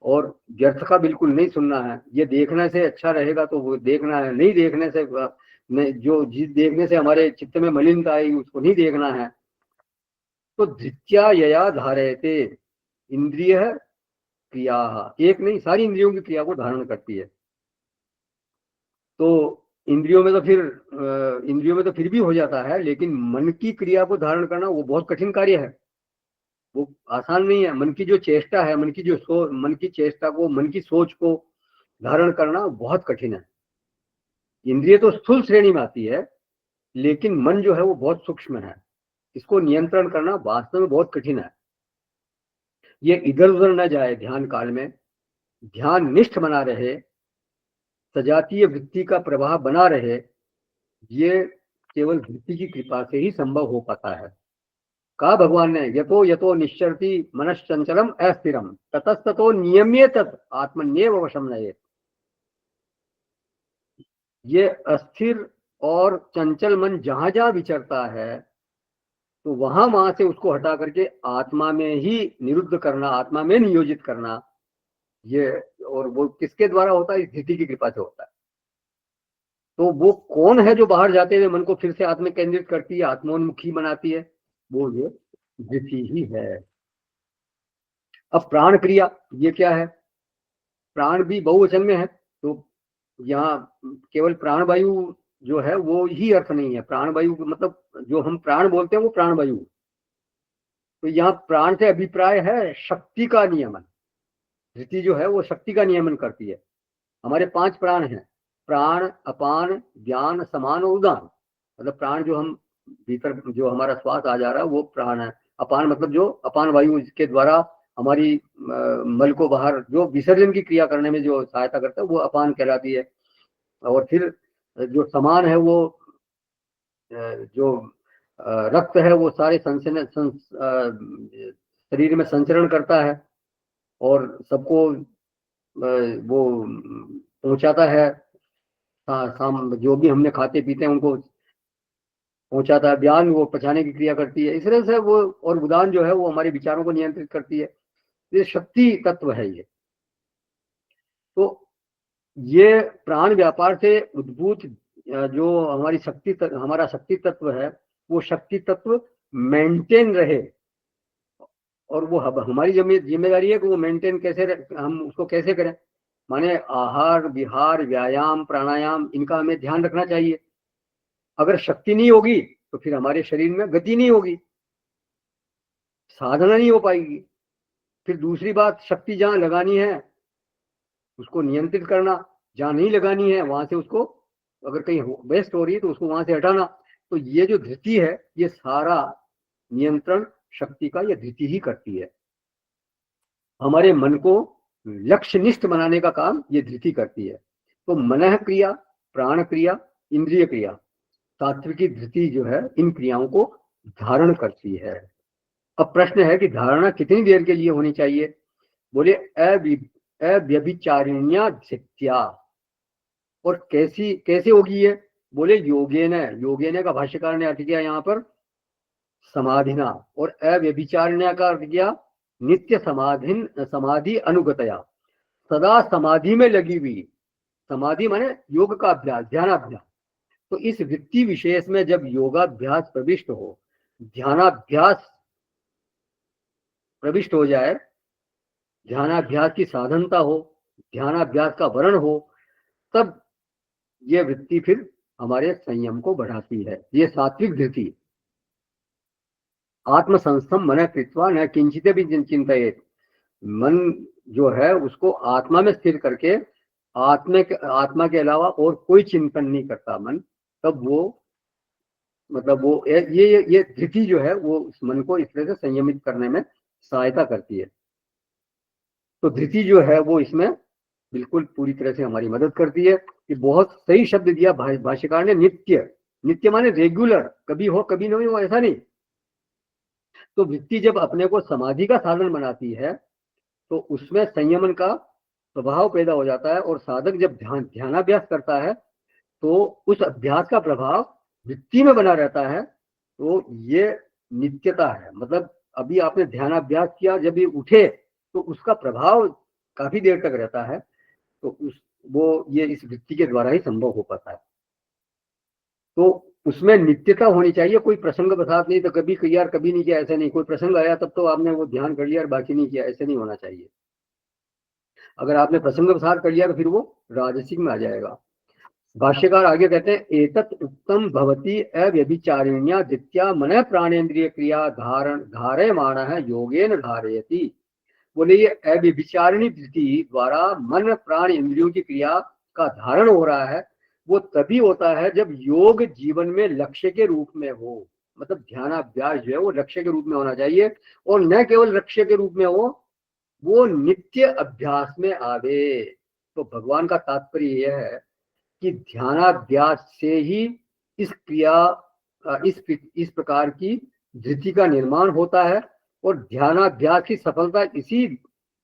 Speaker 1: और व्यर्थ का बिल्कुल नहीं सुनना है। ये देखने से अच्छा रहेगा तो वो देखना है, नहीं देखने से जो जिस देखने से हमारे चित्त में मलिनता आएगी उसको नहीं देखना है। तो धृत्या यया धारयते इंद्रिय क्रिया, एक नहीं सारी इंद्रियों की क्रिया को धारण करती है। तो इंद्रियों में तो फिर भी हो जाता है, लेकिन मन की क्रिया को धारण करना वो बहुत कठिन कार्य है, वो आसान नहीं है। मन की जो चेष्टा है, मन की चेष्टा को, मन की सोच को धारण करना बहुत कठिन है। इंद्रिय तो स्थूल श्रेणी में आती है, लेकिन मन जो है वो बहुत सूक्ष्म है, इसको नियंत्रण करना वास्तव में बहुत कठिन है। ये इधर उधर न जाए, ध्यान काल में ध्यान निष्ठ बना रहे, सजातीय वृत्ति का प्रवाह बना रहे, ये केवल वृत्ति की कृपा से ही संभव हो पाता है। कहा भगवान ने, यतो यतो निश्चरति मनश्चंचलम अस्थिरम ततस्ततो नियम्ये तत् आत्मन्येव वशम नयेत्। ये अस्थिर और चंचल मन जहां जहां विचरता है तो वहां से उसको हटा करके आत्मा में ही निरुद्ध करना, आत्मा में नियोजित करना, ये और वो किसके द्वारा होता है? इस धृति की कृपा से होता है। तो वो कौन है जो बाहर जाते हुए मन को फिर से आत्म केंद्रित करती है, आत्मोन्मुखी बनाती है? वो ये धृति ही है। अब प्राण क्रिया ये क्या है? प्राण भी बहुवचन में है, तो यहाँ केवल प्राण वायु जो है वो ही अर्थ नहीं है। प्राण वायु मतलब जो हम प्राण बोलते हैं वो प्राण वायु। तो यहाँ प्राण से अभिप्राय है शक्ति का नियमन। धृति जो है वो शक्ति का नियमन करती है। हमारे 5 प्राण हैं, प्राण, अपान, ज्ञान, समान और उदान। मतलब प्राण जो हम भीतर जो हमारा श्वास आ जा रहा है वो प्राण है। अपान मतलब जो अपान वायु के द्वारा हमारी मल को बाहर जो विसर्जन की क्रिया करने में जो सहायता करता है वो अपान कहलाती है। और फिर जो समान है वो जो रक्त है वो सारे शरीर में संचरण करता है और सबको वो पहुंचाता है। जो भी हमने खाते पीते हैं उनको पहुंचाता है। व्यान वो पचाने की क्रिया करती है। इस तरह से वो, और उदान जो है वो हमारे विचारों को नियंत्रित करती है। ये शक्ति तत्व है ये। तो ये प्राण व्यापार से उद्भूत जो हमारा शक्ति तत्व है, वो शक्ति तत्व मेंटेन रहे। और वो हमारी जिम्मेदारी है कि वो मेंटेन हम उसको कैसे करें। माने आहार विहार व्यायाम प्राणायाम इनका हमें ध्यान रखना चाहिए। अगर शक्ति नहीं होगी तो फिर हमारे शरीर में गति नहीं होगी, साधना नहीं हो पाएगी। फिर दूसरी बात, शक्ति जहाँ लगानी है उसको नियंत्रित करना, जहाँ नहीं लगानी है वहां से उसको, अगर कहीं वेस्ट हो रही है तो उसको वहां से हटाना। तो ये जो धृति है ये सारा नियंत्रण शक्ति का ये धृति ही करती है। हमारे मन को लक्ष्यनिष्ठ बनाने का काम ये धृति करती है। तो मनः क्रिया, प्राण क्रिया, इंद्रिय क्रिया, सात्विकी धृति जो है इन क्रियाओं को धारण करती है। अब प्रश्न है कि धारणा कितनी देर के लिए होनी चाहिए। बोले अव्यभिचारिण्या धृत्या। और कैसे होगी ये। बोले योगेन का भाष्यकार ने अर्थ किया यहाँ पर समाधिना, और अव्यभिचारिण्या का अर्थ किया नित्य समाधि अनुगतया, सदा समाधि में लगी हुई। समाधि माने योग का अभ्यास, ध्यानाभ्यास। तो इस वृत्ति विशेष में जब योगाभ्यास प्रविष्ट हो, ध्यानाभ्यास प्रविष्ट हो जाए, ध्यानाभ्यास की साधनता हो, ध्यानाभ्यास का वर्ण हो, तब ये वृत्ति फिर हमारे संयम को बढ़ाती है। ये सात्विक धृति। आत्मसंस्थम मन कृत्वा न किंचित भी चिंतित। मन जो है उसको आत्मा में स्थिर करके आत्मा के अलावा और कोई चिंतन नहीं करता मन। तब वो मतलब वो ये धृति जो है वो उस मन को इस तरह से संयमित करने में सहायता करती है। तो धृति जो है वो इसमें बिल्कुल पूरी तरह से हमारी मदद करती है। कि बहुत सही शब्द दिया भाष्यकार ने, नित्य माने रेगुलर, कभी हो कभी नहीं हो ऐसा नहीं। तो वृत्ति जब अपने को समाधि का साधन बनाती है तो उसमें संयमन का स्वभाव पैदा हो जाता है। और साधक जब ध्यानाभ्यास करता है तो उस अभ्यास का प्रभाव वृत्ति में बना रहता है। तो ये नित्यता है। मतलब अभी आपने ध्यानाभ्यास किया, जब ये उठे तो उसका प्रभाव काफी देर तक रहता है। तो ये इस वृत्ति के द्वारा ही संभव हो पाता है। तो उसमें नित्यता होनी चाहिए। कोई प्रसंग बसात नहीं, तो कभी किया और कभी नहीं किया ऐसा नहीं। कोई प्रसंग आया तब तो आपने वो ध्यान कर लिया और बाकी नहीं किया, ऐसे नहीं होना चाहिए। अगर आपने प्रसंग बसात कर लिया तो फिर वो राजसिक में आ जाएगा। भाष्यकार आगे कहते हैं, एतत् उत्तम भवति अव्यभिचारिण्या धृत्या मन प्राणेन्द्रिय क्रिया धारयमाणः योगेन धारयति। बोले ये अव्यभिचारिणी धृति द्वारा मन प्राण इंद्रियों की क्रिया का धारण हो रहा है। वो तभी होता है जब योग जीवन में लक्ष्य के रूप में हो। मतलब ध्यानाभ्यास जो है वो लक्ष्य के रूप में होना चाहिए, और न केवल लक्ष्य के रूप में हो, वो नित्य अभ्यास में आवे। तो भगवान का तात्पर्य यह है कि ध्यानाभ्यास से ही इस प्रकार की धृति का निर्माण होता है। और ध्यानाभ्यास की सफलता इसी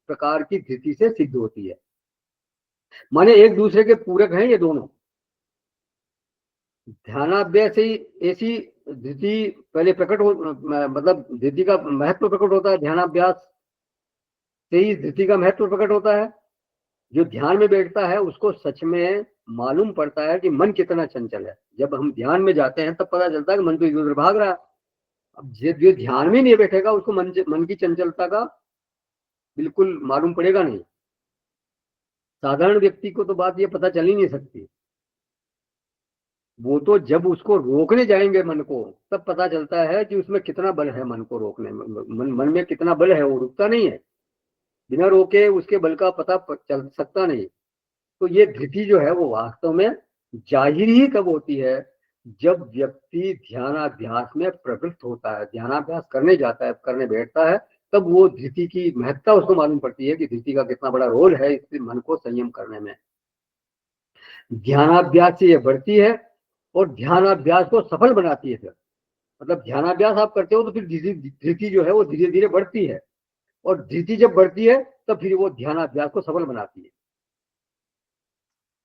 Speaker 1: प्रकार की धृति से सिद्ध होती है। माने एक दूसरे के पूरक हैं ये दोनों। ध्यानाभ्यास से ही ऐसी धृति पहले प्रकट हो, मतलब धृति का महत्व प्रकट होता है। ध्यानाभ्यास से ही धृति का महत्व प्रकट होता है। जो ध्यान में बैठता है उसको सच में मालूम पड़ता है कि मन कितना चंचल है। जब हम ध्यान में जाते हैं तब पता चलता है कि मन तो इधर उधर भाग रहा है। अब जो ध्यान में नहीं बैठेगा उसको मन की चंचलता का बिल्कुल मालूम पड़ेगा नहीं। साधारण व्यक्ति को तो बात ये पता चल ही नहीं सकती। वो तो जब उसको रोकने जाएंगे मन को तब पता चलता है कि उसमें कितना बल है। मन को रोकने में मन में कितना बल है, वो रुकता नहीं है। बिना रोके उसके बल का पता चल सकता नहीं। तो ये धृति जो है वो वास्तव में जाहिर ही कब होती है, जब व्यक्ति ध्यानाभ्यास में प्रवृत्त होता है, ध्यानाभ्यास करने जाता है, करने बैठता है, तब वो धृति की महत्ता उसको मालूम पड़ती है कि धृति का कितना बड़ा रोल है इस मन को संयम करने में। ध्यानाभ्यास से ये बढ़ती है और ध्यानाभ्यास को सफल बनाती है। फिर मतलब ध्यानाभ्यास आप करते हो तो फिर धृति जो है वो धीरे धीरे बढ़ती है, और धृति जब बढ़ती है तब फिर वो ध्यानाभ्यास को सफल बनाती है।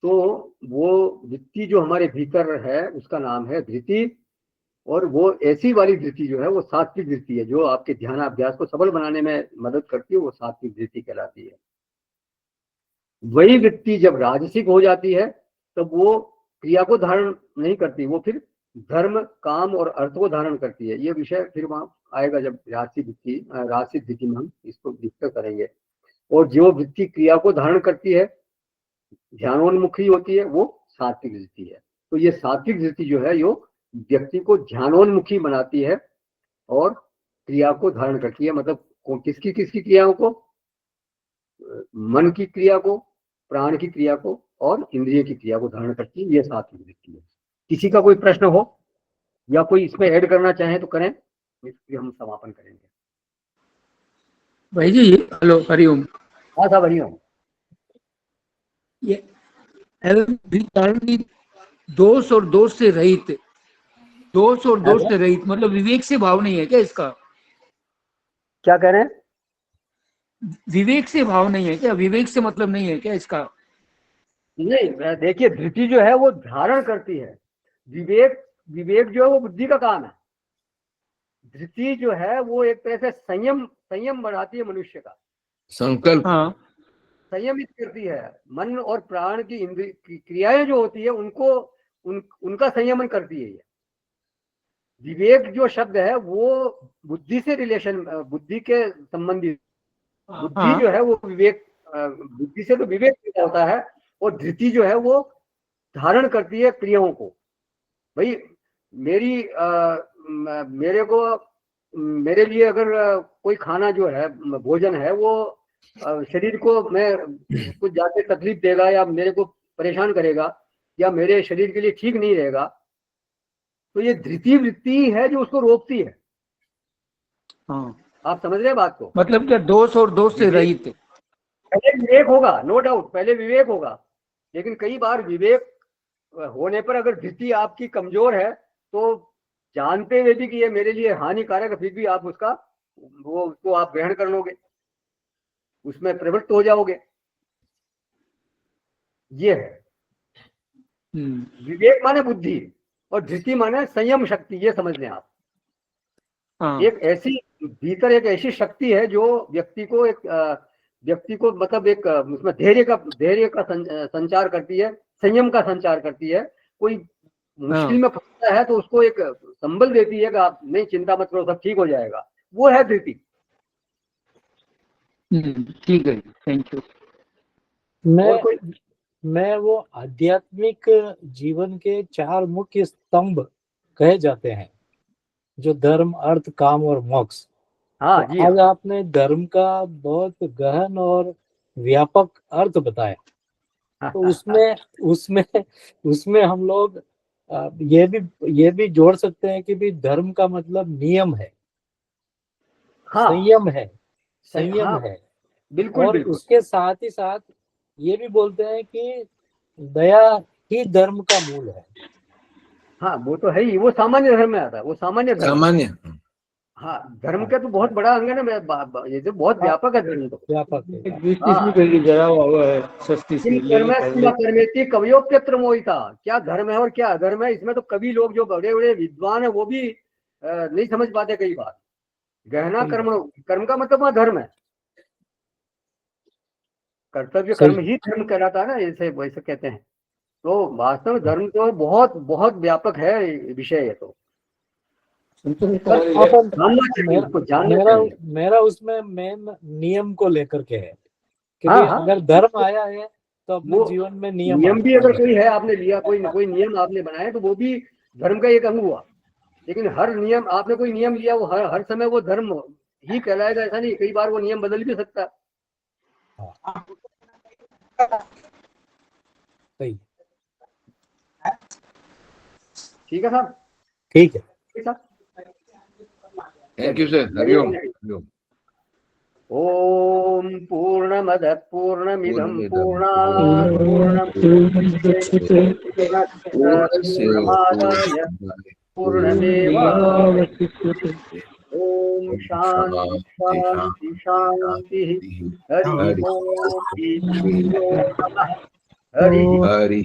Speaker 1: तो वो वृत्ति जो हमारे भीतर है उसका नाम है धृति, और वो ऐसी वाली धृति जो है वो सात्विक धृति है, जो आपके ध्यानाभ्यास को सफल बनाने में मदद करती है, वो सात्विक धृति कहलाती है। वही वृत्ति जब राजसिक हो जाती है तब वो क्रिया को धारण नहीं करती, वो फिर धर्म, काम और अर्थ को धारण करती है। ये विषय फिर वहां आएगा जब राजसिक वृत्ति में हम इसको डिस्कस करेंगे। और जो वृत्ति क्रिया को धारण करती है, ध्यानोन्मुखी होती है, वो सात्विक वृत्ति है। तो ये सात्विक वृत्ति जो है यो व्यक्ति को ध्यानोन्मुखी बनाती है और क्रिया को धारण करती है। मतलब किसकी किसकी क्रियाओं को? मन की क्रिया को, प्राण की क्रिया को और इंद्रिय की क्रिया को धारण करती है। ये सात्विक वृत्ति है। किसी का कोई प्रश्न हो या कोई इसमें ऐड करना चाहे तो करें, इसलिए हम समापन करेंगे।
Speaker 3: भाई जी, हेलो, हरिओम।
Speaker 1: हाँ साहब, हरिओम।
Speaker 3: ये दोष और दोष से रहित, दोष और दोष से रहित मतलब विवेक से भाव नहीं है क्या इसका?
Speaker 1: क्या कह रहे हैं?
Speaker 3: विवेक से भाव नहीं है क्या? विवेक से मतलब नहीं है क्या इसका?
Speaker 1: नहीं, देखिए धृति जो है वो धारण करती है, विवेक जो है वो बुद्धि का काम है। धृति जो है वो एक तरह से संयम बढ़ाती है मनुष्य का,
Speaker 4: संकल्प।
Speaker 3: हाँ,
Speaker 1: संयमित करती है। मन और प्राण की क्रियाएं जो होती है उनका संयमन करती है ये। विवेक जो शब्द है वो बुद्धि से बुद्धि के संबंधित, बुद्धि जो है वो विवेक, बुद्धि से तो विवेक पैदा होता है, और धृति जो है वो धारण करती है क्रियाओं को। भाई मेरे लिए अगर कोई खाना जो है, भोजन है, वो शरीर को मैं कुछ जाके तकलीफ देगा या मेरे को परेशान करेगा या मेरे शरीर के लिए ठीक नहीं रहेगा, तो ये धृति वृत्ति है जो उसको रोकती है।
Speaker 3: हाँ,
Speaker 1: आप समझ रहे हैं बात को?
Speaker 3: मतलब क्या दोष और दोष से रहित?
Speaker 1: पहले विवेक होगा, नो डाउट, पहले विवेक होगा, लेकिन कई बार विवेक होने पर अगर धृति आपकी कमजोर है तो जानते हुए भी कि ये मेरे लिए हानिकारक है, फिर भी आप उसको आप ग्रहण कर लोगे, उसमें प्रवृत्त हो जाओगे। ये है विवेक माने बुद्धि और धृति माने संयम शक्ति, ये समझ लें आप।
Speaker 3: हाँ।
Speaker 1: एक ऐसी शक्ति है जो व्यक्ति को मतलब एक उसमें धैर्य का संचार करती है, संयम का संचार करती है। कोई मुश्किल में फंसता है तो उसको एक संबल देती है कि आप नहीं, चिंता मत करो, सब ठीक हो जाएगा। वो है धृति।
Speaker 3: ठीक है, थैंक यू।
Speaker 5: मैं वो आध्यात्मिक जीवन के 4 मुख्य स्तंभ कहे जाते हैं, जो धर्म, अर्थ, काम और मोक्ष।
Speaker 1: हाँ
Speaker 5: तो
Speaker 1: जी,
Speaker 5: आज आपने धर्म का बहुत गहन और व्यापक अर्थ बताया। तो उसमें हम लोग ये भी जोड़ सकते हैं कि भी धर्म का मतलब नियम है,
Speaker 1: हाँ,
Speaker 5: संयम है।
Speaker 1: बिल्कुल
Speaker 5: और
Speaker 1: बिल्कुल।
Speaker 5: उसके साथ ही साथ ये भी बोलते हैं कि दया ही धर्म का मूल है।
Speaker 1: हाँ, वो तो है ही, वो सामान्य धर्म में आता है, वो सामान्य धर्म।
Speaker 4: सामान्य।
Speaker 1: हाँ, धर्म का तो बहुत बड़ा अंग है ना, ये तो बहुत व्यापक है धर्म तो।
Speaker 5: व्यापक
Speaker 1: कर्मेति कवयोप्यत्र मोहिता। क्या धर्म है और क्या अधर्म है, इसमें तो कवि लोग जो बड़े बड़े विद्वान है वो भी नहीं समझ पाते कई बार। गहना कर्म का मतलब वहाँ धर्म है, कर्तव्य कर्म ही धर्म कहलाता है ना, ऐसे वैसे कहते हैं। तो वास्तव में धर्म तो बहुत बहुत व्यापक है विषय, ये तो
Speaker 5: मेरा उसमें मेन नियम को लेकर के है कि अगर धर्म आया है तो अपने जीवन में नियम
Speaker 1: भी अगर कोई है, आपने लिया कोई नियम आपने बनाए तो वो भी धर्म का एक अंग हुआ। लेकिन हर नियम आपने कोई नियम लिया वो हर समय वो धर्म ही कहलाएगा ऐसा नहीं, कई बार वो नियम बदल भी सकता है। ठीक है साहब,
Speaker 5: ठीक है।
Speaker 4: Thank you sir, Hariom.
Speaker 1: ओम पूर्णमदः पूर्णमिदं पूर्णात् पूर्णमुदच्यते पूर्णमादाय पूर्णमेवावशिष्यते। ओम शांति शांति शांति। हरि ओम। हरि।